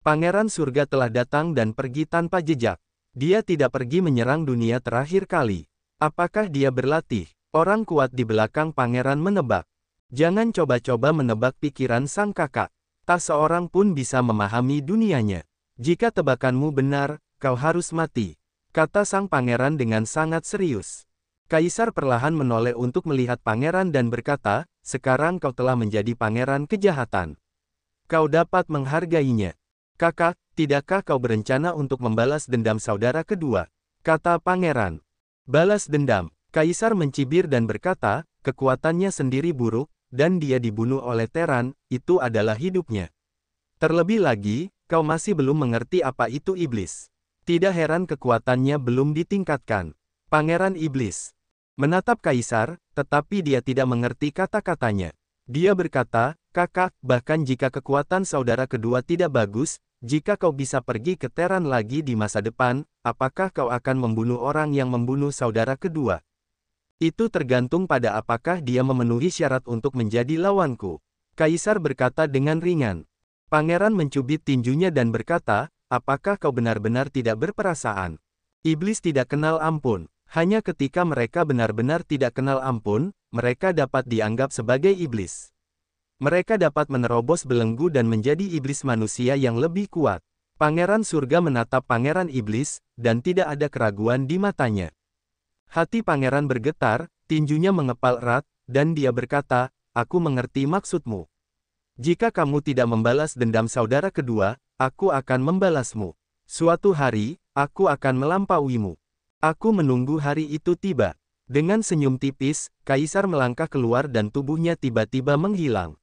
Pangeran Surga telah datang dan pergi tanpa jejak. Dia tidak pergi menyerang dunia terakhir kali. Apakah dia berlatih? Orang kuat di belakang pangeran menebak. Jangan coba-coba menebak pikiran sang kakak. Tak seorang pun bisa memahami dunianya. Jika tebakanmu benar, kau harus mati, kata sang pangeran dengan sangat serius. Kaisar perlahan menoleh untuk melihat pangeran dan berkata, sekarang kau telah menjadi Pangeran Kejahatan. Kau dapat menghargainya. Kakak, tidakkah kau berencana untuk membalas dendam saudara kedua? Kata pangeran. Balas dendam. Kaisar mencibir dan berkata, kekuatannya sendiri buruk, dan dia dibunuh oleh Teran, itu adalah hidupnya. Terlebih lagi, kau masih belum mengerti apa itu iblis. Tidak heran kekuatannya belum ditingkatkan. Pangeran Iblis menatap Kaisar, tetapi dia tidak mengerti kata-katanya. Dia berkata, kakak, bahkan jika kekuatan saudara kedua tidak bagus, Jika kau bisa pergi ke Teran lagi di masa depan, apakah kau akan membunuh orang yang membunuh saudara kedua? Itu tergantung pada apakah dia memenuhi syarat untuk menjadi lawanku. Kaisar berkata dengan ringan. Pangeran mencubit tinjunya dan berkata, apakah kau benar-benar tidak berperasaan? Iblis tidak kenal ampun. Hanya ketika mereka benar-benar tidak kenal ampun, mereka dapat dianggap sebagai iblis. Mereka dapat menerobos belenggu dan menjadi iblis manusia yang lebih kuat. Pangeran surga menatap pangeran iblis, dan tidak ada keraguan di matanya. Hati pangeran bergetar, tinjunya mengepal erat, dan dia berkata, aku mengerti maksudmu. Jika kamu tidak membalas dendam saudara kedua, aku akan membalasmu. Suatu hari, aku akan melampauimu. Aku menunggu hari itu tiba. Dengan senyum tipis, Kaisar melangkah keluar dan tubuhnya tiba-tiba menghilang.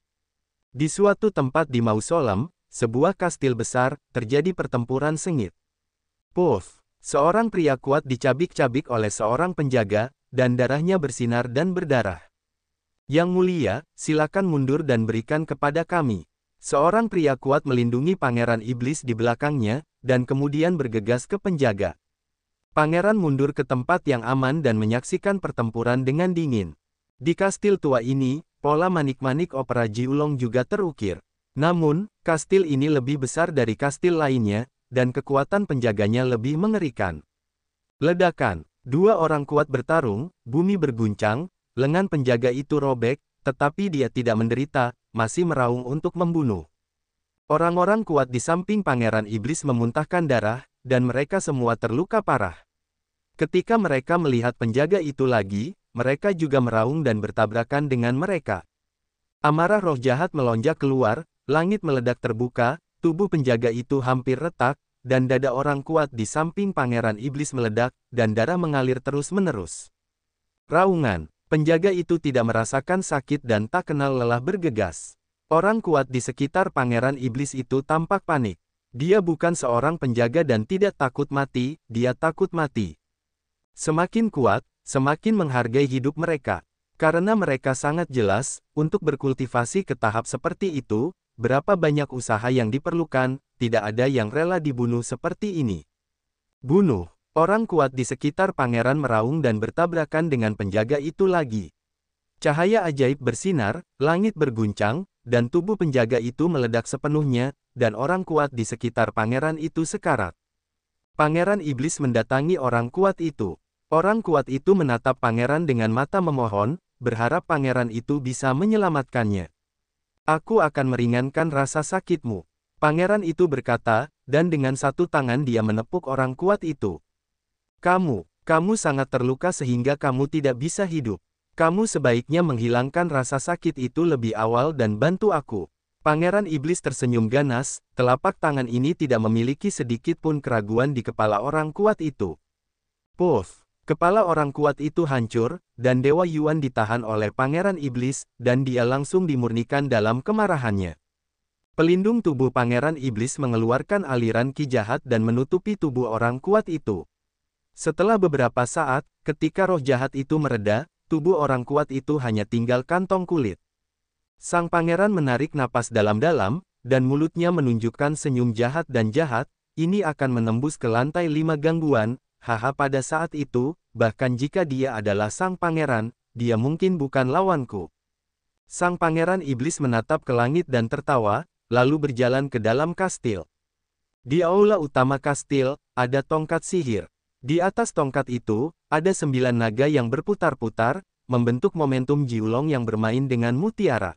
Di suatu tempat di mausolem, sebuah kastil besar, terjadi pertempuran sengit. Puff! Seorang pria kuat dicabik-cabik oleh seorang penjaga, dan darahnya bersinar dan berdarah. Yang mulia, silakan mundur dan berikan kepada kami. Seorang pria kuat melindungi pangeran iblis di belakangnya, dan kemudian bergegas ke penjaga. Pangeran mundur ke tempat yang aman dan menyaksikan pertempuran dengan dingin. Di kastil tua ini, pola manik-manik opera Jiulong juga terukir. Namun, kastil ini lebih besar dari kastil lainnya, dan kekuatan penjaganya lebih mengerikan. Ledakan. Dua orang kuat bertarung, bumi berguncang, lengan penjaga itu robek, tetapi dia tidak menderita, masih meraung untuk membunuh. Orang-orang kuat di samping pangeran iblis memuntahkan darah, dan mereka semua terluka parah. Ketika mereka melihat penjaga itu lagi, mereka juga meraung dan bertabrakan dengan mereka. Amarah roh jahat melonjak keluar, langit meledak terbuka, tubuh penjaga itu hampir retak, dan dada orang kuat di samping pangeran iblis meledak, dan darah mengalir terus-menerus. Raungan, penjaga itu tidak merasakan sakit dan tak kenal lelah bergegas. Orang kuat di sekitar pangeran iblis itu tampak panik. Dia bukan seorang penjaga dan tidak takut mati, dia takut mati. Semakin kuat, semakin menghargai hidup mereka. Karena mereka sangat jelas, untuk berkultivasi ke tahap seperti itu, berapa banyak usaha yang diperlukan, tidak ada yang rela dibunuh seperti ini. Bunuh. Orang kuat di sekitar pangeran meraung dan bertabrakan dengan penjaga itu lagi. Cahaya ajaib bersinar, langit berguncang, dan tubuh penjaga itu meledak sepenuhnya, dan orang kuat di sekitar pangeran itu sekarat. Pangeran iblis mendatangi orang kuat itu. Orang kuat itu menatap pangeran dengan mata memohon, berharap pangeran itu bisa menyelamatkannya. Aku akan meringankan rasa sakitmu. Pangeran itu berkata, dan dengan satu tangan dia menepuk orang kuat itu. Kamu sangat terluka sehingga kamu tidak bisa hidup. Kamu sebaiknya menghilangkan rasa sakit itu lebih awal dan bantu aku. Pangeran iblis tersenyum ganas, telapak tangan ini tidak memiliki sedikit pun keraguan di kepala orang kuat itu. Puff! Kepala orang kuat itu hancur, dan Dewa Yuan ditahan oleh pangeran iblis, dan dia langsung dimurnikan dalam kemarahannya. Pelindung tubuh pangeran iblis mengeluarkan aliran ki jahat dan menutupi tubuh orang kuat itu. Setelah beberapa saat, ketika roh jahat itu mereda, tubuh orang kuat itu hanya tinggal kantong kulit. Sang pangeran menarik napas dalam-dalam, dan mulutnya menunjukkan senyum jahat dan jahat, ini akan menembus ke lantai 5 gangguan, haha pada saat itu, bahkan jika dia adalah sang pangeran, dia mungkin bukan lawanku. Sang pangeran iblis menatap ke langit dan tertawa, lalu berjalan ke dalam kastil. Di aula utama kastil, ada tongkat sihir. Di atas tongkat itu, ada 9 naga yang berputar-putar, membentuk momentum Jiulong yang bermain dengan mutiara.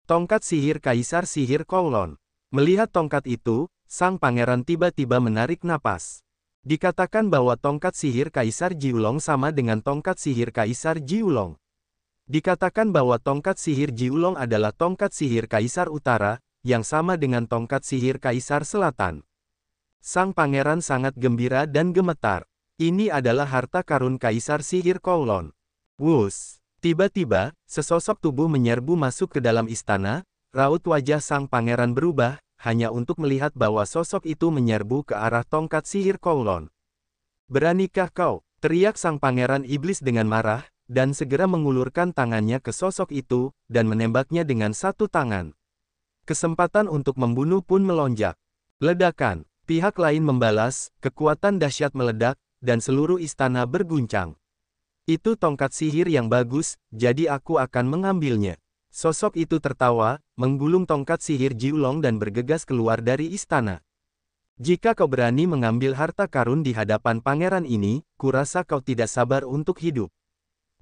Tongkat sihir Kaisar Sihir Kowloon. Melihat tongkat itu, sang pangeran tiba-tiba menarik napas. Dikatakan bahwa tongkat sihir Kaisar Jiulong sama dengan tongkat sihir Kaisar Jiulong. Dikatakan bahwa tongkat sihir Jiulong adalah tongkat sihir Kaisar Utara, yang sama dengan tongkat sihir Kaisar Selatan. Sang pangeran sangat gembira dan gemetar. Ini adalah harta karun Kaisar Sihir Kowloon. Wus! Tiba-tiba, sesosok tubuh menyerbu masuk ke dalam istana, raut wajah sang pangeran berubah, hanya untuk melihat bahwa sosok itu menyerbu ke arah tongkat sihir Kowloon. Beranikah kau? Teriak sang pangeran iblis dengan marah, dan segera mengulurkan tangannya ke sosok itu, dan menembaknya dengan satu tangan. Kesempatan untuk membunuh pun melonjak. Ledakan. Pihak lain membalas, kekuatan dahsyat meledak, dan seluruh istana berguncang. Itu tongkat sihir yang bagus, jadi aku akan mengambilnya. Sosok itu tertawa, menggulung tongkat sihir Jiulong dan bergegas keluar dari istana. Jika kau berani mengambil harta karun di hadapan pangeran ini, kurasa kau tidak sabar untuk hidup.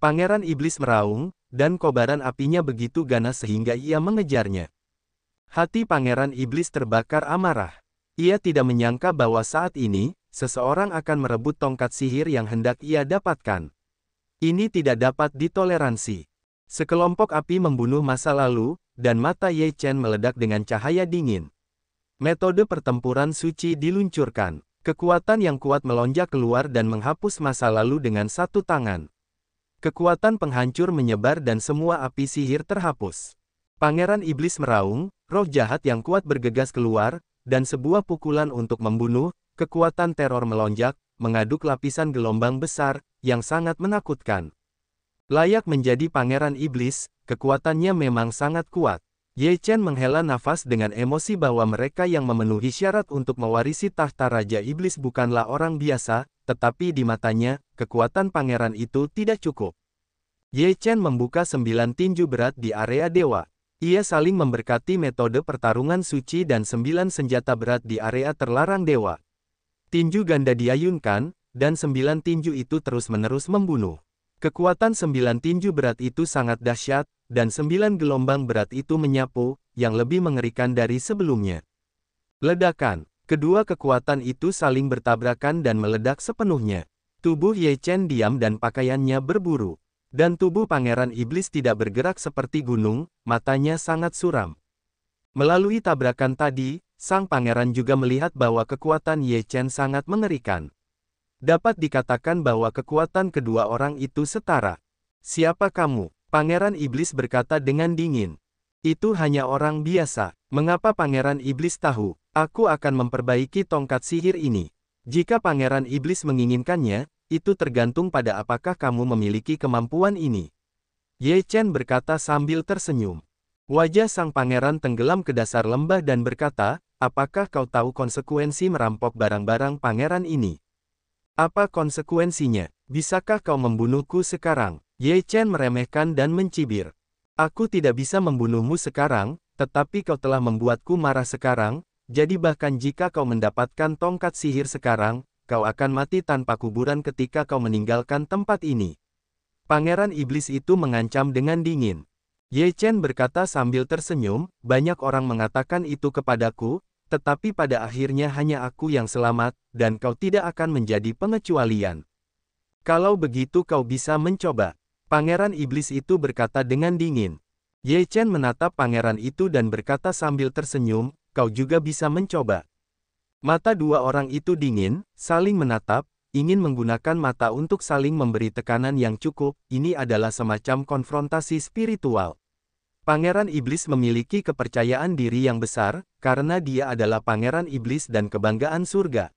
Pangeran Iblis meraung, dan kobaran apinya begitu ganas sehingga ia mengejarnya. Hati Pangeran Iblis terbakar amarah. Ia tidak menyangka bahwa saat ini, seseorang akan merebut tongkat sihir yang hendak ia dapatkan. Ini tidak dapat ditoleransi. Sekelompok api membunuh masa lalu, dan mata Ye Chen meledak dengan cahaya dingin. Metode pertempuran suci diluncurkan. Kekuatan yang kuat melonjak keluar dan menghapus masa lalu dengan satu tangan. Kekuatan penghancur menyebar dan semua api sihir terhapus. Pangeran Iblis meraung, roh jahat yang kuat bergegas keluar, dan sebuah pukulan untuk membunuh, kekuatan teror melonjak, mengaduk lapisan gelombang besar, yang sangat menakutkan. Layak menjadi Pangeran Iblis, kekuatannya memang sangat kuat. Ye Chen menghela nafas dengan emosi bahwa mereka yang memenuhi syarat untuk mewarisi tahta Raja Iblis bukanlah orang biasa, tetapi di matanya, kekuatan pangeran itu tidak cukup. Ye Chen membuka 9 tinju berat di area dewa. Ia saling memberkati metode pertarungan suci dan 9 senjata berat di area terlarang dewa. Tinju ganda diayunkan, dan 9 tinju itu terus-menerus membunuh. Kekuatan 9 tinju berat itu sangat dahsyat, dan 9 gelombang berat itu menyapu, yang lebih mengerikan dari sebelumnya. Ledakan. Kedua kekuatan itu saling bertabrakan dan meledak sepenuhnya. Tubuh Ye Chen diam dan pakaiannya berburu. Dan tubuh Pangeran Iblis tidak bergerak seperti gunung, matanya sangat suram. Melalui tabrakan tadi, sang pangeran juga melihat bahwa kekuatan Ye Chen sangat mengerikan. Dapat dikatakan bahwa kekuatan kedua orang itu setara. Siapa kamu? Pangeran Iblis berkata dengan dingin. Itu hanya orang biasa. Mengapa Pangeran Iblis tahu? Aku akan memperbaiki tongkat sihir ini. Jika Pangeran Iblis menginginkannya, itu tergantung pada apakah kamu memiliki kemampuan ini. Ye Chen berkata sambil tersenyum. Wajah sang pangeran tenggelam ke dasar lembah dan berkata, apakah kau tahu konsekuensi merampok barang-barang pangeran ini? Apa konsekuensinya? Bisakah kau membunuhku sekarang? Ye Chen meremehkan dan mencibir. Aku tidak bisa membunuhmu sekarang, tetapi kau telah membuatku marah sekarang, jadi bahkan jika kau mendapatkan tongkat sihir sekarang, kau akan mati tanpa kuburan ketika kau meninggalkan tempat ini. Pangeran Iblis itu mengancam dengan dingin. Ye Chen berkata sambil tersenyum, banyak orang mengatakan itu kepadaku, tetapi pada akhirnya hanya aku yang selamat, dan kau tidak akan menjadi pengecualian. Kalau begitu kau bisa mencoba. Pangeran Iblis itu berkata dengan dingin. Ye Chen menatap pangeran itu dan berkata sambil tersenyum, kau juga bisa mencoba. Mata dua orang itu dingin, saling menatap, ingin menggunakan mata untuk saling memberi tekanan yang cukup, ini adalah semacam konfrontasi spiritual. Pangeran Iblis memiliki kepercayaan diri yang besar, karena dia adalah Pangeran Iblis dan kebanggaan surga.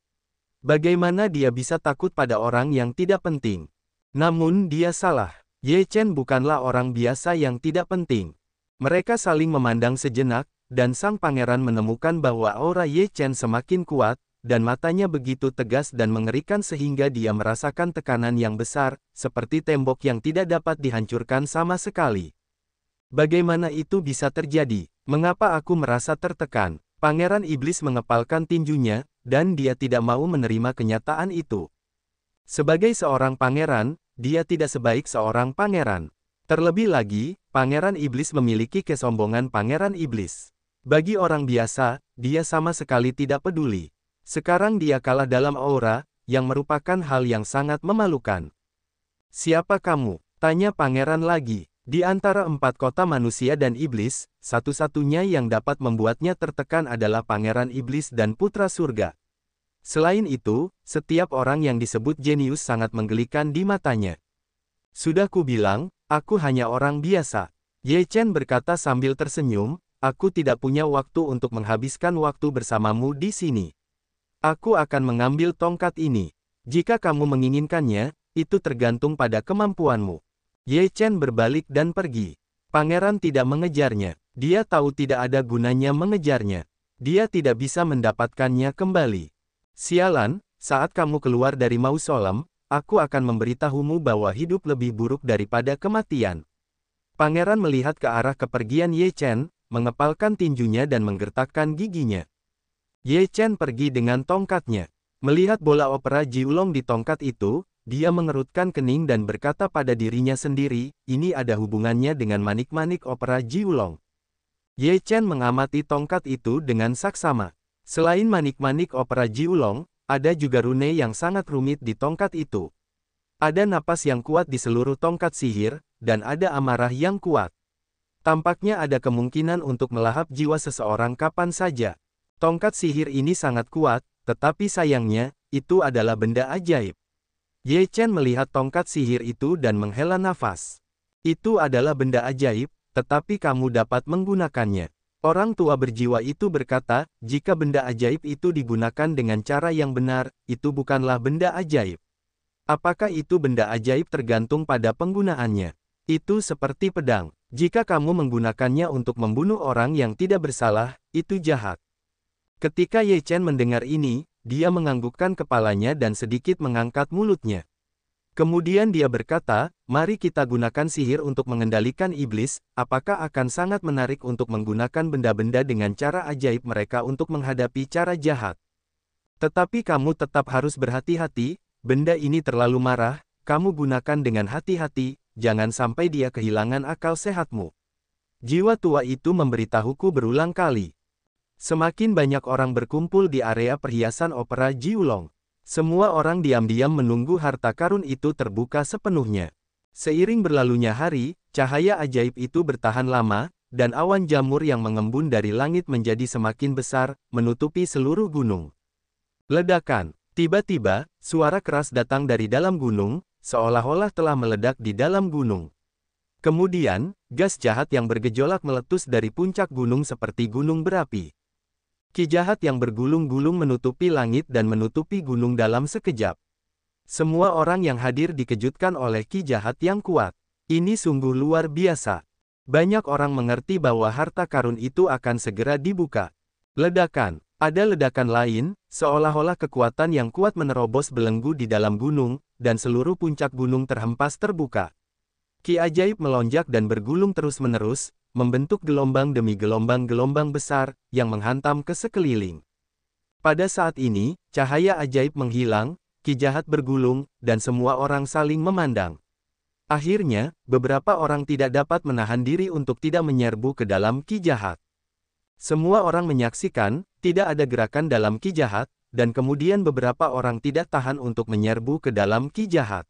Bagaimana dia bisa takut pada orang yang tidak penting? Namun dia salah. Ye Chen bukanlah orang biasa yang tidak penting. Mereka saling memandang sejenak, dan sang pangeran menemukan bahwa aura Ye Chen semakin kuat, dan matanya begitu tegas dan mengerikan sehingga dia merasakan tekanan yang besar, seperti tembok yang tidak dapat dihancurkan sama sekali. Bagaimana itu bisa terjadi? Mengapa aku merasa tertekan? Pangeran Iblis mengepalkan tinjunya, dan dia tidak mau menerima kenyataan itu. Sebagai seorang pangeran, dia tidak sebaik seorang pangeran. Terlebih lagi, Pangeran Iblis memiliki kesombongan Pangeran Iblis. Bagi orang biasa, dia sama sekali tidak peduli. Sekarang dia kalah dalam aura, yang merupakan hal yang sangat memalukan. Siapa kamu? Tanya pangeran lagi. Di antara 4 kota manusia dan iblis, satu-satunya yang dapat membuatnya tertekan adalah Pangeran Iblis dan Putra Surga. Selain itu, setiap orang yang disebut jenius sangat menggelikan di matanya. Sudah kubilang, aku hanya orang biasa. Ye Chen berkata sambil tersenyum, aku tidak punya waktu untuk menghabiskan waktu bersamamu di sini. Aku akan mengambil tongkat ini. Jika kamu menginginkannya, itu tergantung pada kemampuanmu. Ye Chen berbalik dan pergi. Pangeran tidak mengejarnya. Dia tahu tidak ada gunanya mengejarnya. Dia tidak bisa mendapatkannya kembali. Sialan, saat kamu keluar dari mausolem, aku akan memberitahumu bahwa hidup lebih buruk daripada kematian. Pangeran melihat ke arah kepergian Ye Chen, mengepalkan tinjunya dan menggertakkan giginya. Ye Chen pergi dengan tongkatnya. Melihat bola opera Jiulong di tongkat itu, dia mengerutkan kening dan berkata pada dirinya sendiri, ini ada hubungannya dengan manik-manik opera Jiulong. Ye Chen mengamati tongkat itu dengan saksama. Selain manik-manik opera Jiulong, ada juga rune yang sangat rumit di tongkat itu. Ada napas yang kuat di seluruh tongkat sihir, dan ada amarah yang kuat. Tampaknya ada kemungkinan untuk melahap jiwa seseorang kapan saja. Tongkat sihir ini sangat kuat, tetapi sayangnya, itu adalah benda ajaib. Ye Chen melihat tongkat sihir itu dan menghela nafas. Itu adalah benda ajaib, tetapi kamu dapat menggunakannya. Orang tua berjiwa itu berkata, jika benda ajaib itu digunakan dengan cara yang benar, itu bukanlah benda ajaib. Apakah itu benda ajaib tergantung pada penggunaannya. Itu seperti pedang. Jika kamu menggunakannya untuk membunuh orang yang tidak bersalah, itu jahat. Ketika Ye Chen mendengar ini, dia menganggukkan kepalanya dan sedikit mengangkat mulutnya. Kemudian dia berkata, mari kita gunakan sihir untuk mengendalikan iblis, apakah akan sangat menarik untuk menggunakan benda-benda dengan cara ajaib mereka untuk menghadapi cara jahat. Tetapi kamu tetap harus berhati-hati, benda ini terlalu marah, kamu gunakan dengan hati-hati, jangan sampai dia kehilangan akal sehatmu. Jiwa tua itu memberitahuku berulang kali. Semakin banyak orang berkumpul di area perhiasan opera Jiulong. Semua orang diam-diam menunggu harta karun itu terbuka sepenuhnya. Seiring berlalunya hari, cahaya ajaib itu bertahan lama, dan awan jamur yang mengembun dari langit menjadi semakin besar, menutupi seluruh gunung. Ledakan. Tiba-tiba, suara keras datang dari dalam gunung, seolah-olah telah meledak di dalam gunung. Kemudian, gas jahat yang bergejolak meletus dari puncak gunung seperti gunung berapi. Ki jahat yang bergulung-gulung menutupi langit dan menutupi gunung dalam sekejap. Semua orang yang hadir dikejutkan oleh ki jahat yang kuat. Ini sungguh luar biasa. Banyak orang mengerti bahwa harta karun itu akan segera dibuka. Ledakan. Ada ledakan lain, seolah-olah kekuatan yang kuat menerobos belenggu di dalam gunung, dan seluruh puncak gunung terhempas terbuka. Ki ajaib melonjak dan bergulung terus-menerus, membentuk gelombang demi gelombang-gelombang besar, yang menghantam ke sekeliling. Pada saat ini, cahaya ajaib menghilang, ki jahat bergulung, dan semua orang saling memandang. Akhirnya, beberapa orang tidak dapat menahan diri untuk tidak menyerbu ke dalam ki jahat. Semua orang menyaksikan, tidak ada gerakan dalam ki jahat, dan kemudian beberapa orang tidak tahan untuk menyerbu ke dalam ki jahat.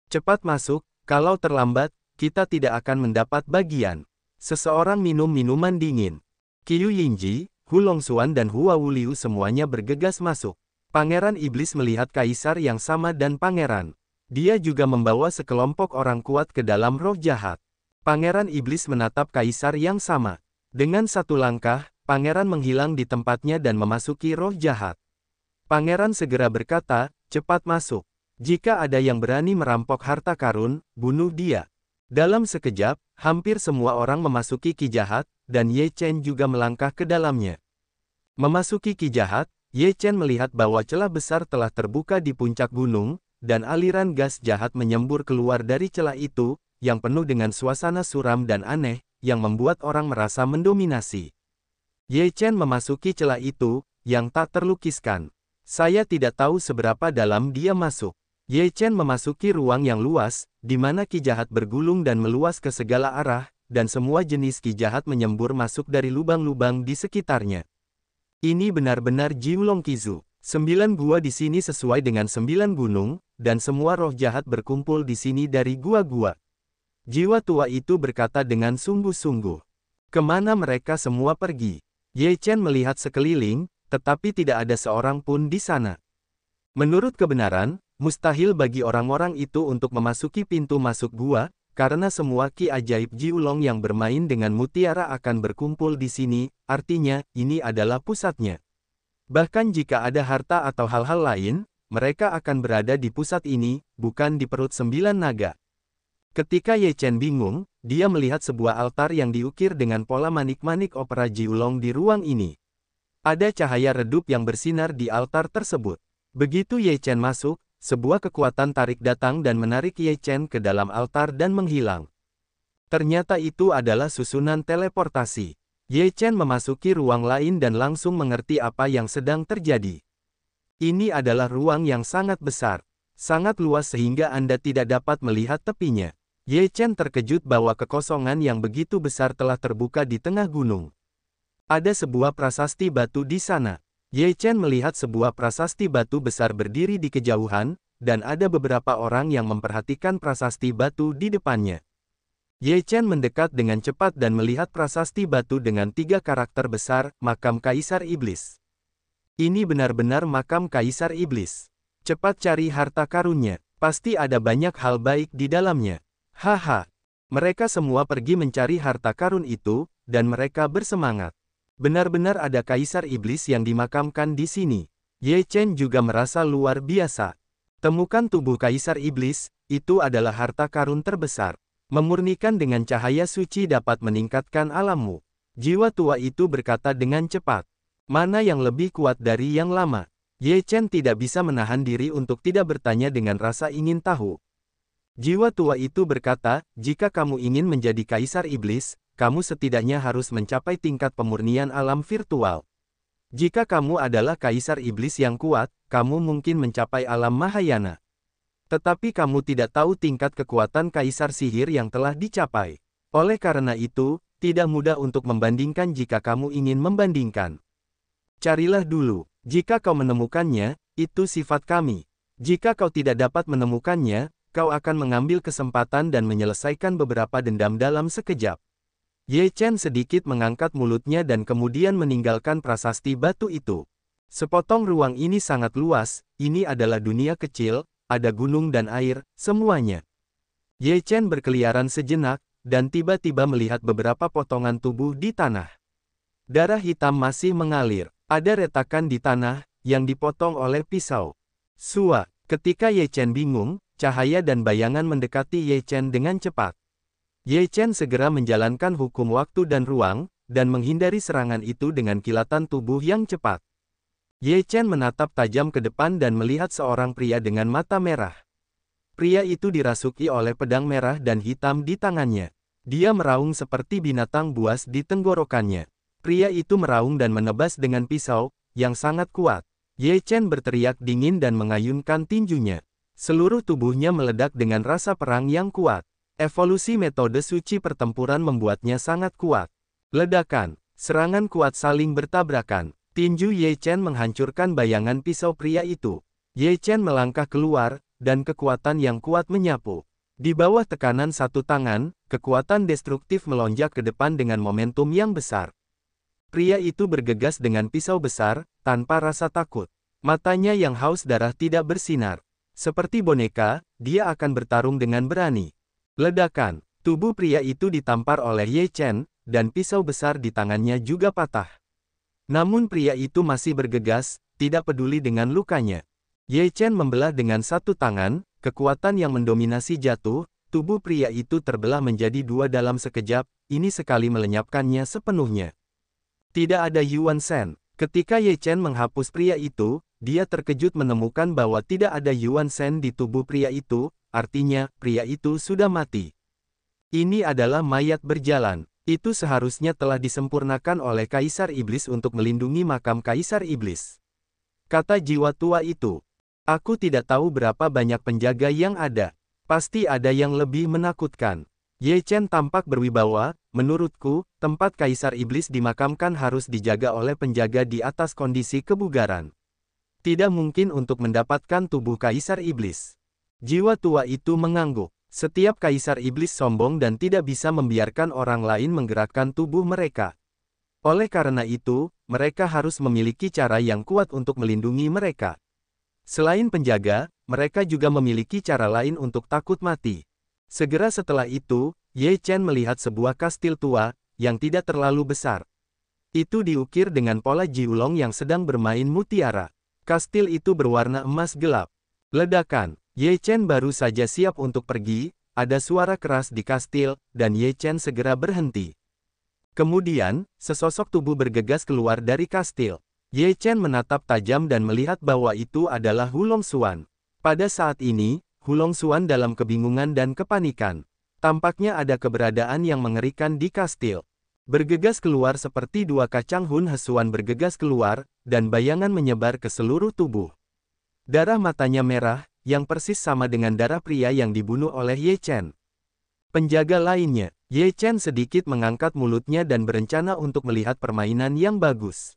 Cepat masuk, kalau terlambat, kita tidak akan mendapat bagian. Seseorang minum minuman dingin. Qiu Yingji, Hu Longxuan dan Hua Wuliu semuanya bergegas masuk. Pangeran Iblis melihat kaisar yang sama dan pangeran. Dia juga membawa sekelompok orang kuat ke dalam roh jahat. Pangeran Iblis menatap kaisar yang sama. Dengan satu langkah, pangeran menghilang di tempatnya dan memasuki roh jahat. Pangeran segera berkata, cepat masuk. Jika ada yang berani merampok harta karun, bunuh dia. Dalam sekejap, hampir semua orang memasuki ki jahat, dan Ye Chen juga melangkah ke dalamnya. Memasuki ki jahat, Ye Chen melihat bahwa celah besar telah terbuka di puncak gunung, dan aliran gas jahat menyembur keluar dari celah itu, yang penuh dengan suasana suram dan aneh, yang membuat orang merasa mendominasi. Ye Chen memasuki celah itu, yang tak terlukiskan. Saya tidak tahu seberapa dalam dia masuk. Ye Chen memasuki ruang yang luas, di mana ki jahat bergulung dan meluas ke segala arah, dan semua jenis ki jahat menyembur masuk dari lubang-lubang di sekitarnya. Ini benar-benar Jiulong Qizu. 9 gua di sini sesuai dengan 9 gunung, dan semua roh jahat berkumpul di sini dari gua-gua. Jiwa tua itu berkata dengan sungguh-sungguh. Kemana mereka semua pergi? Ye Chen melihat sekeliling, tetapi tidak ada seorang pun di sana. Menurut kebenaran, mustahil bagi orang-orang itu untuk memasuki pintu masuk gua, karena semua ki ajaib Jiulong yang bermain dengan mutiara akan berkumpul di sini, artinya, ini adalah pusatnya. Bahkan jika ada harta atau hal-hal lain, mereka akan berada di pusat ini, bukan di perut 9 naga. Ketika Ye Chen bingung, dia melihat sebuah altar yang diukir dengan pola manik-manik opera Jiulong di ruang ini. Ada cahaya redup yang bersinar di altar tersebut. Begitu Ye Chen masuk, sebuah kekuatan tarik datang dan menarik Ye Chen ke dalam altar dan menghilang. Ternyata itu adalah susunan teleportasi. Ye Chen memasuki ruang lain dan langsung mengerti apa yang sedang terjadi. Ini adalah ruang yang sangat besar, sangat luas sehingga Anda tidak dapat melihat tepinya. Ye Chen terkejut bahwa kekosongan yang begitu besar telah terbuka di tengah gunung. Ada sebuah prasasti batu di sana. Ye Chen melihat sebuah prasasti batu besar berdiri di kejauhan, dan ada beberapa orang yang memperhatikan prasasti batu di depannya. Ye Chen mendekat dengan cepat dan melihat prasasti batu dengan 3 karakter besar, makam Kaisar Iblis. Ini benar-benar makam Kaisar Iblis. Cepat cari harta karunnya, pasti ada banyak hal baik di dalamnya. Haha. Mereka semua pergi mencari harta karun itu, dan mereka bersemangat. Benar-benar ada Kaisar Iblis yang dimakamkan di sini. Ye Chen juga merasa luar biasa. Temukan tubuh Kaisar Iblis, itu adalah harta karun terbesar. Memurnikan dengan cahaya suci dapat meningkatkan alammu. Jiwa tua itu berkata dengan cepat. Mana yang lebih kuat dari yang lama? Ye Chen tidak bisa menahan diri untuk tidak bertanya dengan rasa ingin tahu. Jiwa tua itu berkata, jika kamu ingin menjadi Kaisar Iblis, kamu setidaknya harus mencapai tingkat pemurnian alam virtual. Jika kamu adalah Kaisar Iblis yang kuat, kamu mungkin mencapai alam Mahayana. Tetapi kamu tidak tahu tingkat kekuatan Kaisar Sihir yang telah dicapai. Oleh karena itu, tidak mudah untuk membandingkan jika kamu ingin membandingkan. Carilah dulu. Jika kau menemukannya, itu sifat kami. Jika kau tidak dapat menemukannya, kau akan mengambil kesempatan dan menyelesaikan beberapa dendam dalam sekejap. Ye Chen sedikit mengangkat mulutnya dan kemudian meninggalkan prasasti batu itu. Sepotong ruang ini sangat luas, ini adalah dunia kecil, ada gunung dan air, semuanya. Ye Chen berkeliaran sejenak, dan tiba-tiba melihat beberapa potongan tubuh di tanah. Darah hitam masih mengalir, ada retakan di tanah, yang dipotong oleh pisau. Sua, ketika Ye Chen bingung, cahaya dan bayangan mendekati Ye Chen dengan cepat. Ye Chen segera menjalankan hukum waktu dan ruang, dan menghindari serangan itu dengan kilatan tubuh yang cepat. Ye Chen menatap tajam ke depan dan melihat seorang pria dengan mata merah. Pria itu dirasuki oleh pedang merah dan hitam di tangannya. Dia meraung seperti binatang buas di tenggorokannya. Pria itu meraung dan menebas dengan pisau, yang sangat kuat. Ye Chen berteriak dingin dan mengayunkan tinjunya. Seluruh tubuhnya meledak dengan rasa perang yang kuat. Evolusi metode suci pertempuran membuatnya sangat kuat. Ledakan, serangan kuat saling bertabrakan. Tinju Ye Chen menghancurkan bayangan pisau pria itu. Ye Chen melangkah keluar, dan kekuatan yang kuat menyapu. Di bawah tekanan satu tangan, kekuatan destruktif melonjak ke depan dengan momentum yang besar. Pria itu bergegas dengan pisau besar, tanpa rasa takut. Matanya yang haus darah tidak bersinar. Seperti boneka, dia akan bertarung dengan berani. Ledakan, tubuh pria itu ditampar oleh Ye Chen, dan pisau besar di tangannya juga patah. Namun pria itu masih bergegas, tidak peduli dengan lukanya. Ye Chen membelah dengan satu tangan, kekuatan yang mendominasi jatuh, tubuh pria itu terbelah menjadi 2 dalam sekejap, ini sekali melenyapkannya sepenuhnya. Tidak ada Yuan Shen. Ketika Ye Chen menghapus pria itu, dia terkejut menemukan bahwa tidak ada Yuan Shen di tubuh pria itu, artinya, pria itu sudah mati. Ini adalah mayat berjalan. Itu seharusnya telah disempurnakan oleh Kaisar Iblis untuk melindungi makam Kaisar Iblis. Kata jiwa tua itu. Aku tidak tahu berapa banyak penjaga yang ada. Pasti ada yang lebih menakutkan. Ye Chen tampak berwibawa, menurutku, tempat Kaisar Iblis dimakamkan harus dijaga oleh penjaga di atas kondisi kebugaran. Tidak mungkin untuk mendapatkan tubuh Kaisar Iblis. Jiwa tua itu mengangguk. Setiap Kaisar Iblis sombong dan tidak bisa membiarkan orang lain menggerakkan tubuh mereka. Oleh karena itu, mereka harus memiliki cara yang kuat untuk melindungi mereka. Selain penjaga, mereka juga memiliki cara lain untuk takut mati. Segera setelah itu, Ye Chen melihat sebuah kastil tua, yang tidak terlalu besar. Itu diukir dengan pola jiulong yang sedang bermain mutiara. Kastil itu berwarna emas gelap. Ledakan. Ye Chen baru saja siap untuk pergi, ada suara keras di kastil, dan Ye Chen segera berhenti. Kemudian, sesosok tubuh bergegas keluar dari kastil. Ye Chen menatap tajam dan melihat bahwa itu adalah Hulong Xuan. Pada saat ini, Hulong Xuan dalam kebingungan dan kepanikan. Tampaknya ada keberadaan yang mengerikan di kastil. Bergegas keluar seperti dua kacang Hun Hesuan bergegas keluar, dan bayangan menyebar ke seluruh tubuh. Darah matanya merah, yang persis sama dengan darah pria yang dibunuh oleh Ye Chen. Penjaga lainnya, Ye Chen sedikit mengangkat mulutnya dan berencana untuk melihat permainan yang bagus.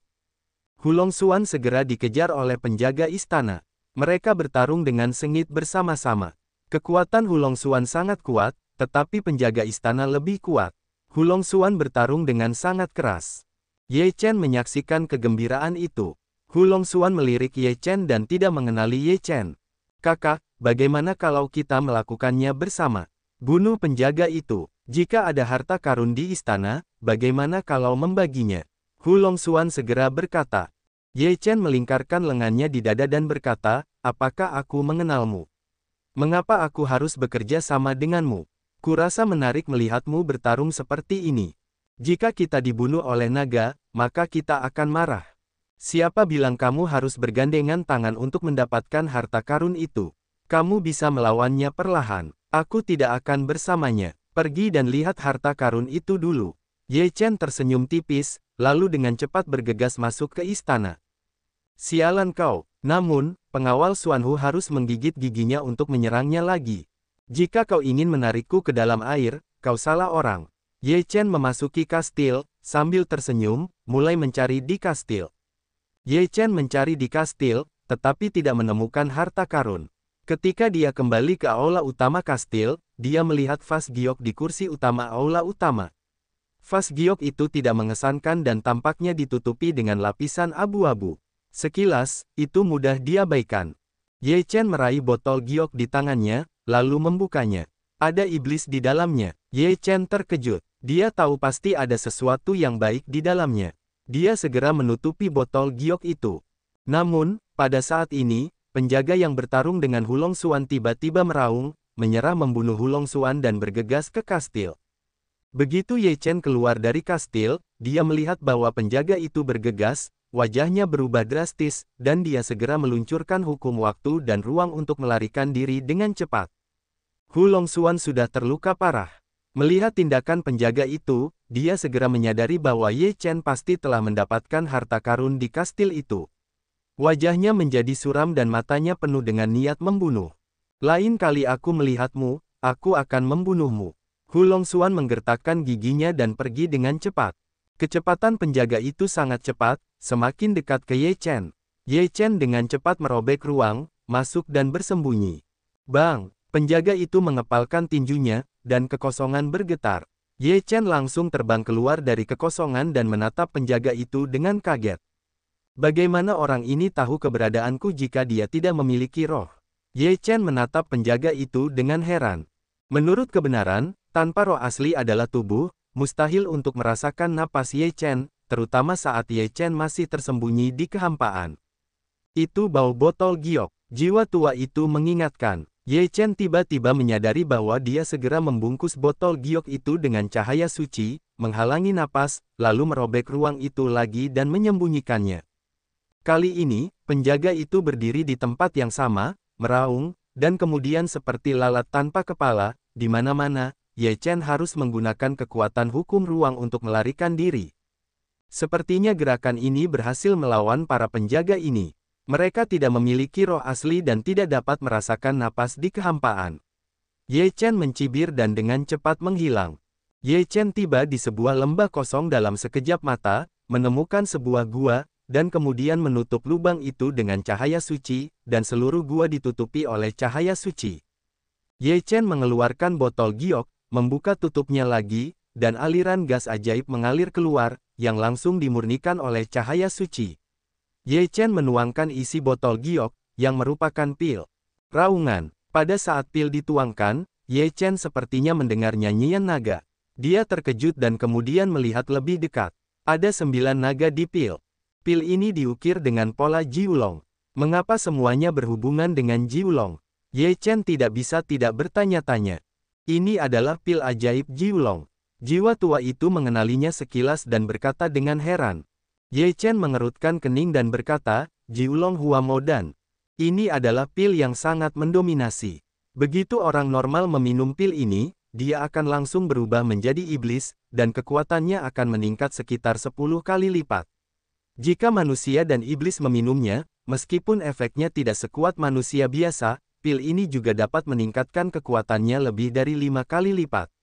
Hulong Xuan segera dikejar oleh penjaga istana. Mereka bertarung dengan sengit bersama-sama. Kekuatan Hulong Xuan sangat kuat, tetapi penjaga istana lebih kuat. Hulong Xuan bertarung dengan sangat keras. Ye Chen menyaksikan kegembiraan itu. Hulong Xuan melirik Ye Chen dan tidak mengenali Ye Chen. "Kakak, bagaimana kalau kita melakukannya bersama? Bunuh penjaga itu. Jika ada harta karun di istana, bagaimana kalau membaginya?" Hulong Xuan segera berkata. Ye Chen melingkarkan lengannya di dada dan berkata, "Apakah aku mengenalmu? Mengapa aku harus bekerja sama denganmu? Kurasa menarik melihatmu bertarung seperti ini. Jika kita dibunuh oleh naga, maka kita akan marah. Siapa bilang kamu harus bergandengan tangan untuk mendapatkan harta karun itu? Kamu bisa melawannya perlahan. Aku tidak akan bersamanya. Pergi dan lihat harta karun itu dulu." Ye Chen tersenyum tipis, lalu dengan cepat bergegas masuk ke istana. "Sialan kau!" Namun, pengawal Xuanhu harus menggigit giginya untuk menyerangnya lagi. "Jika kau ingin menarikku ke dalam air, kau salah orang." Ye Chen memasuki kastil, sambil tersenyum, mulai mencari di kastil. Ye Chen mencari di kastil, tetapi tidak menemukan harta karun. Ketika dia kembali ke aula utama kastil, dia melihat Fas Giok di kursi utama aula utama. Fas Giok itu tidak mengesankan dan tampaknya ditutupi dengan lapisan abu-abu. Sekilas, itu mudah diabaikan. Ye Chen meraih botol giok di tangannya, lalu membukanya. Ada iblis di dalamnya. Ye Chen terkejut. Dia tahu pasti ada sesuatu yang baik di dalamnya. Dia segera menutupi botol giok itu. Namun, pada saat ini, penjaga yang bertarung dengan Hulong Xuan tiba-tiba meraung, menyerah membunuh Hulong Xuan dan bergegas ke kastil. Begitu Ye Chen keluar dari kastil, dia melihat bahwa penjaga itu bergegas, wajahnya berubah drastis, dan dia segera meluncurkan hukum waktu dan ruang untuk melarikan diri dengan cepat. Hulong Xuan sudah terluka parah. Melihat tindakan penjaga itu, dia segera menyadari bahwa Ye Chen pasti telah mendapatkan harta karun di kastil itu. Wajahnya menjadi suram dan matanya penuh dengan niat membunuh. "Lain kali aku melihatmu, aku akan membunuhmu." Hulong Xuan menggertakkan giginya dan pergi dengan cepat. Kecepatan penjaga itu sangat cepat, semakin dekat ke Ye Chen. Ye Chen dengan cepat merobek ruang, masuk dan bersembunyi. Bang! Penjaga itu mengepalkan tinjunya, dan kekosongan bergetar. Ye Chen langsung terbang keluar dari kekosongan dan menatap penjaga itu dengan kaget. Bagaimana orang ini tahu keberadaanku jika dia tidak memiliki roh? Ye Chen menatap penjaga itu dengan heran. Menurut kebenaran, tanpa roh asli adalah tubuh, mustahil untuk merasakan napas Ye Chen, terutama saat Ye Chen masih tersembunyi di kehampaan. Itu bau botol giok. Jiwa tua itu mengingatkan. Ye Chen tiba-tiba menyadari bahwa dia segera membungkus botol giok itu dengan cahaya suci, menghalangi napas, lalu merobek ruang itu lagi dan menyembunyikannya. Kali ini, penjaga itu berdiri di tempat yang sama, meraung, dan kemudian seperti lalat tanpa kepala, di mana-mana, Ye Chen harus menggunakan kekuatan hukum ruang untuk melarikan diri. Sepertinya gerakan ini berhasil melawan para penjaga ini. Mereka tidak memiliki roh asli dan tidak dapat merasakan napas di kehampaan. Ye Chen mencibir dan dengan cepat menghilang. Ye Chen tiba di sebuah lembah kosong dalam sekejap mata, menemukan sebuah gua, dan kemudian menutup lubang itu dengan cahaya suci, dan seluruh gua ditutupi oleh cahaya suci. Ye Chen mengeluarkan botol giok, membuka tutupnya lagi, dan aliran gas ajaib mengalir keluar, yang langsung dimurnikan oleh cahaya suci. Ye Chen menuangkan isi botol giok, yang merupakan pil. Raungan. Pada saat pil dituangkan, Ye Chen sepertinya mendengar nyanyian naga. Dia terkejut dan kemudian melihat lebih dekat. Ada 9 naga di pil. Pil ini diukir dengan pola Jiulong. Mengapa semuanya berhubungan dengan Jiulong? Ye Chen tidak bisa tidak bertanya-tanya. Ini adalah pil ajaib Jiulong. Jiwa tua itu mengenalinya sekilas dan berkata dengan heran. Ye Chen mengerutkan kening dan berkata, Jiulong Hua Modan. Ini adalah pil yang sangat mendominasi. Begitu orang normal meminum pil ini, dia akan langsung berubah menjadi iblis, dan kekuatannya akan meningkat sekitar 10 kali lipat. Jika manusia dan iblis meminumnya, meskipun efeknya tidak sekuat manusia biasa, pil ini juga dapat meningkatkan kekuatannya lebih dari 5 kali lipat.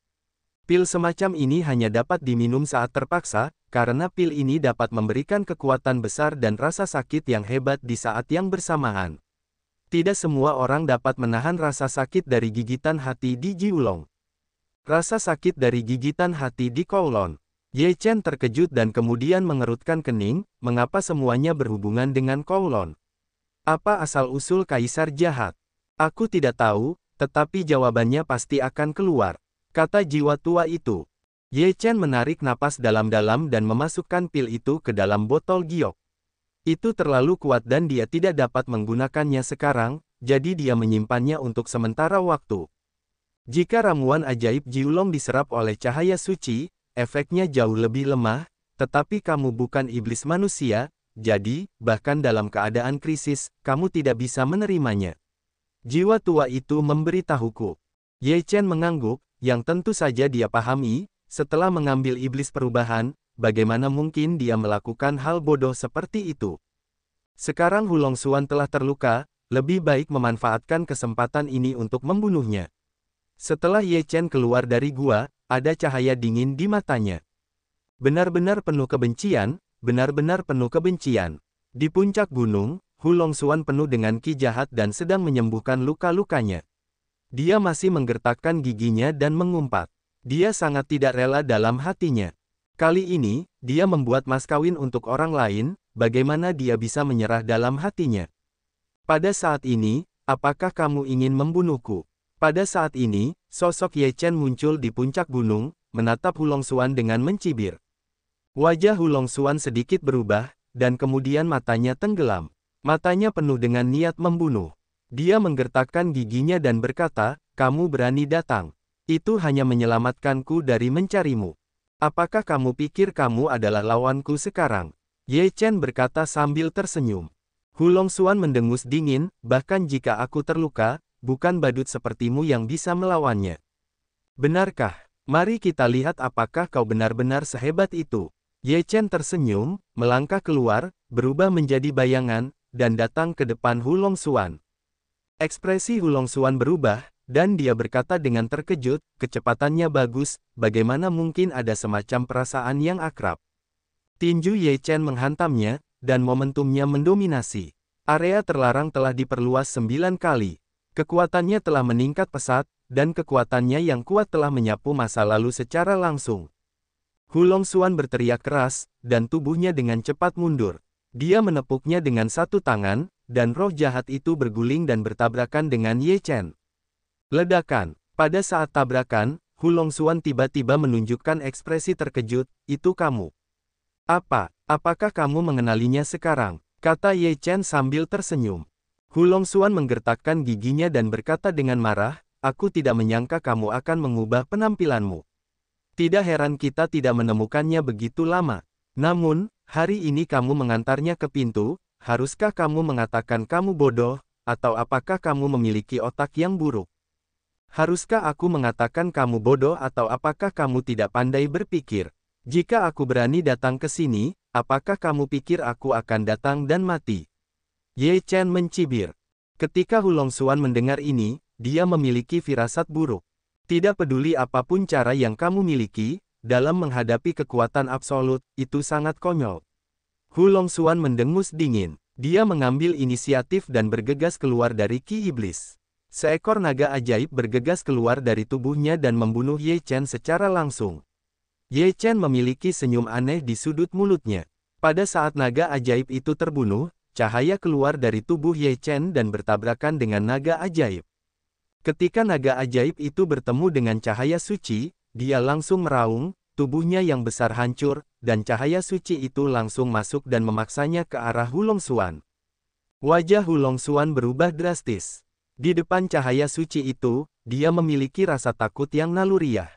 Pil semacam ini hanya dapat diminum saat terpaksa, karena pil ini dapat memberikan kekuatan besar dan rasa sakit yang hebat di saat yang bersamaan. Tidak semua orang dapat menahan rasa sakit dari gigitan hati di Jiulong. Rasa sakit dari gigitan hati di Kowloon. Ye Chen terkejut dan kemudian mengerutkan kening, mengapa semuanya berhubungan dengan Kowloon? Apa asal-usul kaisar jahat? Aku tidak tahu, tetapi jawabannya pasti akan keluar, kata jiwa tua itu. Ye Chen menarik napas dalam-dalam dan memasukkan pil itu ke dalam botol giok. Itu terlalu kuat dan dia tidak dapat menggunakannya sekarang, jadi dia menyimpannya untuk sementara waktu. Jika ramuan ajaib Jiulong diserap oleh cahaya suci, efeknya jauh lebih lemah, tetapi kamu bukan iblis manusia, jadi, bahkan dalam keadaan krisis, kamu tidak bisa menerimanya. Jiwa tua itu memberitahuku. Ye Chen mengangguk, yang tentu saja dia pahami, setelah mengambil iblis perubahan, bagaimana mungkin dia melakukan hal bodoh seperti itu. Sekarang Hulong Xuan telah terluka, lebih baik memanfaatkan kesempatan ini untuk membunuhnya. Setelah Ye Chen keluar dari gua, ada cahaya dingin di matanya. Benar-benar penuh kebencian, benar-benar penuh kebencian. Di puncak gunung, Hulong Xuan penuh dengan ki jahat dan sedang menyembuhkan luka-lukanya. Dia masih menggertakkan giginya dan mengumpat. Dia sangat tidak rela dalam hatinya. Kali ini, dia membuat mas kawin untuk orang lain, bagaimana dia bisa menyerah dalam hatinya? Pada saat ini, apakah kamu ingin membunuhku? Pada saat ini, sosok Ye Chen muncul di puncak gunung, menatap Hulong Xuan dengan mencibir. Wajah Hulong Xuan sedikit berubah, dan kemudian matanya tenggelam. Matanya penuh dengan niat membunuh. Dia menggertakkan giginya dan berkata, kamu berani datang. Itu hanya menyelamatkanku dari mencarimu. Apakah kamu pikir kamu adalah lawanku sekarang? Ye Chen berkata sambil tersenyum. Hulong Xuan mendengus dingin, bahkan jika aku terluka, bukan badut sepertimu yang bisa melawannya. Benarkah? Mari kita lihat apakah kau benar-benar sehebat itu. Ye Chen tersenyum, melangkah keluar, berubah menjadi bayangan, dan datang ke depan Hulong Xuan. Ekspresi Hulong Xuan berubah, dan dia berkata dengan terkejut, kecepatannya bagus, bagaimana mungkin ada semacam perasaan yang akrab. Tinju Ye Chen menghantamnya, dan momentumnya mendominasi. Area terlarang telah diperluas 9 kali. Kekuatannya telah meningkat pesat, dan kekuatannya yang kuat telah menyapu masa lalu secara langsung. Hulong Xuan berteriak keras, dan tubuhnya dengan cepat mundur. Dia menepuknya dengan satu tangan, dan roh jahat itu berguling dan bertabrakan dengan Ye Chen. Ledakan. Pada saat tabrakan, Hulong Xuan tiba-tiba menunjukkan ekspresi terkejut, itu kamu. Apakah kamu mengenalinya sekarang? Kata Ye Chen sambil tersenyum. Hulong Xuan menggertakkan giginya dan berkata dengan marah, aku tidak menyangka kamu akan mengubah penampilanmu. Tidak heran kita tidak menemukannya begitu lama. Namun, hari ini kamu mengantarnya ke pintu, haruskah kamu mengatakan kamu bodoh, atau apakah kamu memiliki otak yang buruk? Haruskah aku mengatakan kamu bodoh atau apakah kamu tidak pandai berpikir? Jika aku berani datang ke sini, apakah kamu pikir aku akan datang dan mati? Ye Chen mencibir. Ketika Hulong Xuan mendengar ini, dia memiliki firasat buruk. Tidak peduli apapun cara yang kamu miliki, dalam menghadapi kekuatan absolut, itu sangat konyol. Hulong Xuan mendengus dingin. Dia mengambil inisiatif dan bergegas keluar dari Ki Iblis. Seekor naga ajaib bergegas keluar dari tubuhnya dan membunuh Ye Chen secara langsung. Ye Chen memiliki senyum aneh di sudut mulutnya. Pada saat naga ajaib itu terbunuh, cahaya keluar dari tubuh Ye Chen dan bertabrakan dengan naga ajaib. Ketika naga ajaib itu bertemu dengan cahaya suci, dia langsung meraung, tubuhnya yang besar hancur, dan cahaya suci itu langsung masuk dan memaksanya ke arah Hulong Xuan. Wajah Hulong Xuan berubah drastis. Di depan cahaya suci itu, dia memiliki rasa takut yang naluriah.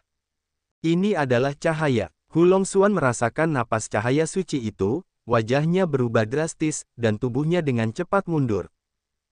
Ini adalah cahaya. Hulong Xuan merasakan napas cahaya suci itu, wajahnya berubah drastis, dan tubuhnya dengan cepat mundur.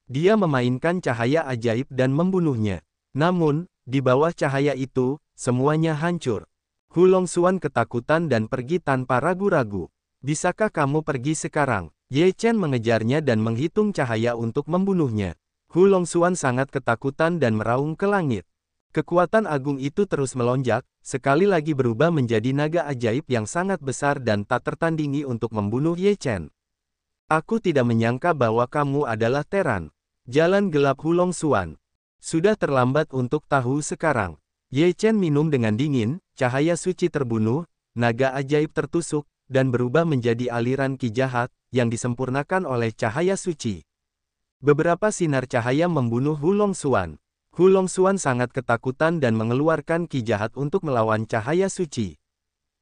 Dia memainkan cahaya ajaib dan membunuhnya. Namun, di bawah cahaya itu, semuanya hancur. Hu Longxuan ketakutan dan pergi tanpa ragu-ragu. Bisakah kamu pergi sekarang? Ye Chen mengejarnya dan menghitung cahaya untuk membunuhnya. Hu Longxuan sangat ketakutan dan meraung ke langit. Kekuatan agung itu terus melonjak, sekali lagi berubah menjadi naga ajaib yang sangat besar dan tak tertandingi untuk membunuh Ye Chen. Aku tidak menyangka bahwa kamu adalah Teran. Jalan gelap Hu Longxuan. Sudah terlambat untuk tahu sekarang. Ye Chen minum dengan dingin, cahaya suci terbunuh, naga ajaib tertusuk, dan berubah menjadi aliran ki jahat, yang disempurnakan oleh cahaya suci. Beberapa sinar cahaya membunuh Hu Longxuan. Hu Longxuan sangat ketakutan dan mengeluarkan ki jahat untuk melawan cahaya suci.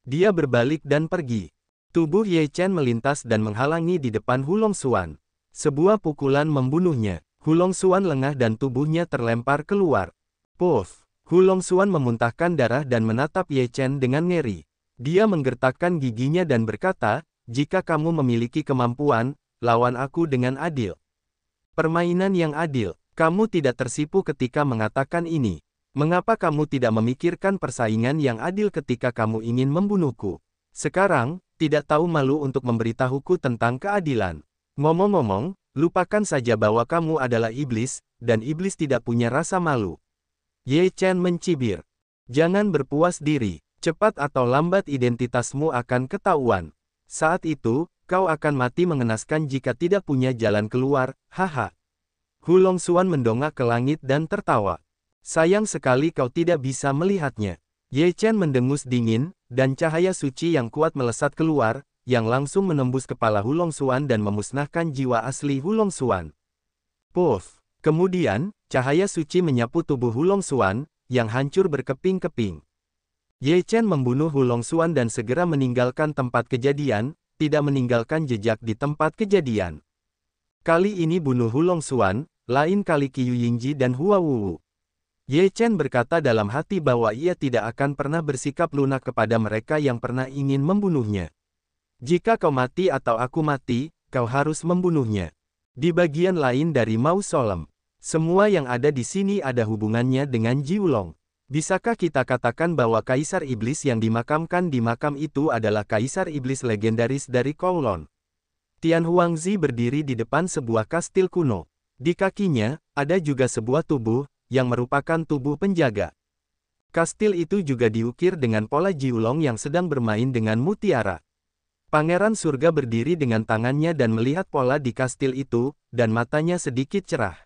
Dia berbalik dan pergi. Tubuh Ye Chen melintas dan menghalangi di depan Hu Longxuan. Sebuah pukulan membunuhnya. Hu Longxuan lengah dan tubuhnya terlempar keluar. Puff! Hu Longxuan memuntahkan darah dan menatap Ye Chen dengan ngeri. Dia menggertakkan giginya dan berkata, "Jika kamu memiliki kemampuan, lawan aku dengan adil." Permainan yang adil. Kamu tidak tersipu ketika mengatakan ini. Mengapa kamu tidak memikirkan persaingan yang adil ketika kamu ingin membunuhku? Sekarang, tidak tahu malu untuk memberitahuku tentang keadilan. Ngomong-ngomong, lupakan saja bahwa kamu adalah iblis, dan iblis tidak punya rasa malu. Ye Chen mencibir. Jangan berpuas diri. Cepat atau lambat identitasmu akan ketahuan. Saat itu, kau akan mati mengenaskan jika tidak punya jalan keluar, haha. Hu Longxuan mendongak ke langit dan tertawa. Sayang sekali kau tidak bisa melihatnya. Ye Chen mendengus dingin, dan cahaya suci yang kuat melesat keluar, yang langsung menembus kepala Hu Longxuan dan memusnahkan jiwa asli Hu Longxuan. Puff! Kemudian, cahaya suci menyapu tubuh Hu Longxuan, yang hancur berkeping-keping. Ye Chen membunuh Hu Longxuan dan segera meninggalkan tempat kejadian, tidak meninggalkan jejak di tempat kejadian. Kali ini bunuh Hu Longxuan, lain kali Qiu Yingji dan Hua Wuwu. Ye Chen berkata dalam hati bahwa ia tidak akan pernah bersikap lunak kepada mereka yang pernah ingin membunuhnya. Jika kau mati atau aku mati, kau harus membunuhnya. Di bagian lain dari mausolem, semua yang ada di sini ada hubungannya dengan Jiulong. Bisakah kita katakan bahwa Kaisar Iblis yang dimakamkan di makam itu adalah Kaisar Iblis legendaris dari Kowloon? Tian Huangzi berdiri di depan sebuah kastil kuno. Di kakinya, ada juga sebuah tubuh, yang merupakan tubuh penjaga. Kastil itu juga diukir dengan pola Jiulong yang sedang bermain dengan mutiara. Pangeran surga berdiri dengan tangannya dan melihat pola di kastil itu, dan matanya sedikit cerah.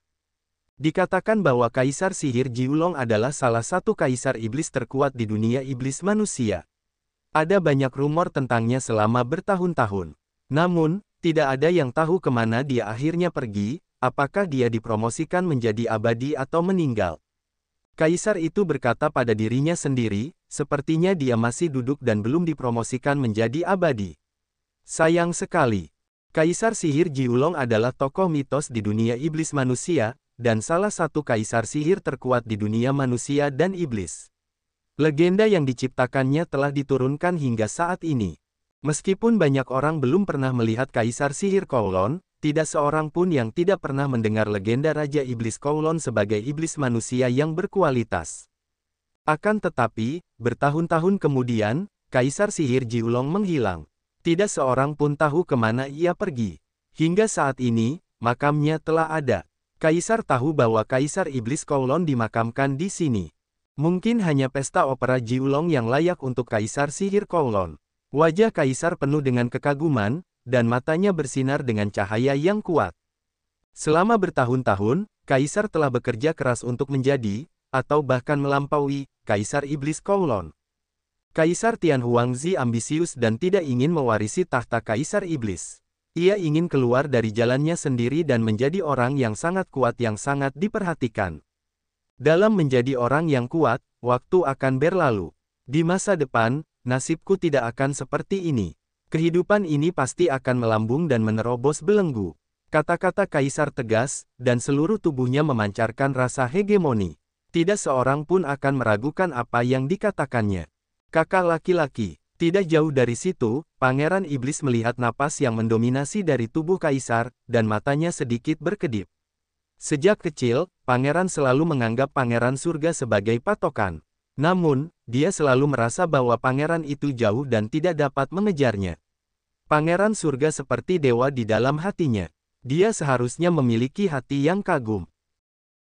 Dikatakan bahwa Kaisar Sihir Jiulong adalah salah satu Kaisar Iblis terkuat di dunia iblis manusia. Ada banyak rumor tentangnya selama bertahun-tahun. Namun, tidak ada yang tahu kemana dia akhirnya pergi. Apakah dia dipromosikan menjadi abadi atau meninggal? Kaisar itu berkata pada dirinya sendiri, sepertinya dia masih duduk dan belum dipromosikan menjadi abadi. Sayang sekali. Kaisar Sihir Jiulong adalah tokoh mitos di dunia iblis manusia, dan salah satu kaisar sihir terkuat di dunia manusia dan iblis. Legenda yang diciptakannya telah diturunkan hingga saat ini. Meskipun banyak orang belum pernah melihat Kaisar Sihir Kowloon, tidak seorang pun yang tidak pernah mendengar legenda Raja Iblis Kowloon sebagai iblis manusia yang berkualitas. Akan tetapi, bertahun-tahun kemudian, Kaisar Sihir Jiulong menghilang. Tidak seorang pun tahu kemana ia pergi. Hingga saat ini, makamnya telah ada. Kaisar tahu bahwa Kaisar Iblis Kowloon dimakamkan di sini. Mungkin hanya pesta opera Jiulong yang layak untuk Kaisar Sihir Kowloon. Wajah Kaisar penuh dengan kekaguman, dan matanya bersinar dengan cahaya yang kuat. Selama bertahun-tahun, Kaisar telah bekerja keras untuk menjadi, atau bahkan melampaui, Kaisar Iblis Kowloon. Kaisar Tian Huangzi ambisius dan tidak ingin mewarisi tahta Kaisar Iblis. Ia ingin keluar dari jalannya sendiri dan menjadi orang yang sangat kuat yang sangat diperhatikan. Dalam menjadi orang yang kuat, waktu akan berlalu. Di masa depan, nasibku tidak akan seperti ini. Kehidupan ini pasti akan melambung dan menerobos belenggu. Kata-kata Kaisar tegas, dan seluruh tubuhnya memancarkan rasa hegemoni. Tidak seorang pun akan meragukan apa yang dikatakannya. Kakak laki-laki, Tidak jauh dari situ, Pangeran Iblis melihat napas yang mendominasi dari tubuh Kaisar, dan matanya sedikit berkedip. Sejak kecil, Pangeran selalu menganggap Pangeran Surga sebagai patokan. Namun, dia selalu merasa bahwa pangeran itu jauh dan tidak dapat mengejarnya. Pangeran Surga seperti dewa di dalam hatinya. Dia seharusnya memiliki hati yang kagum.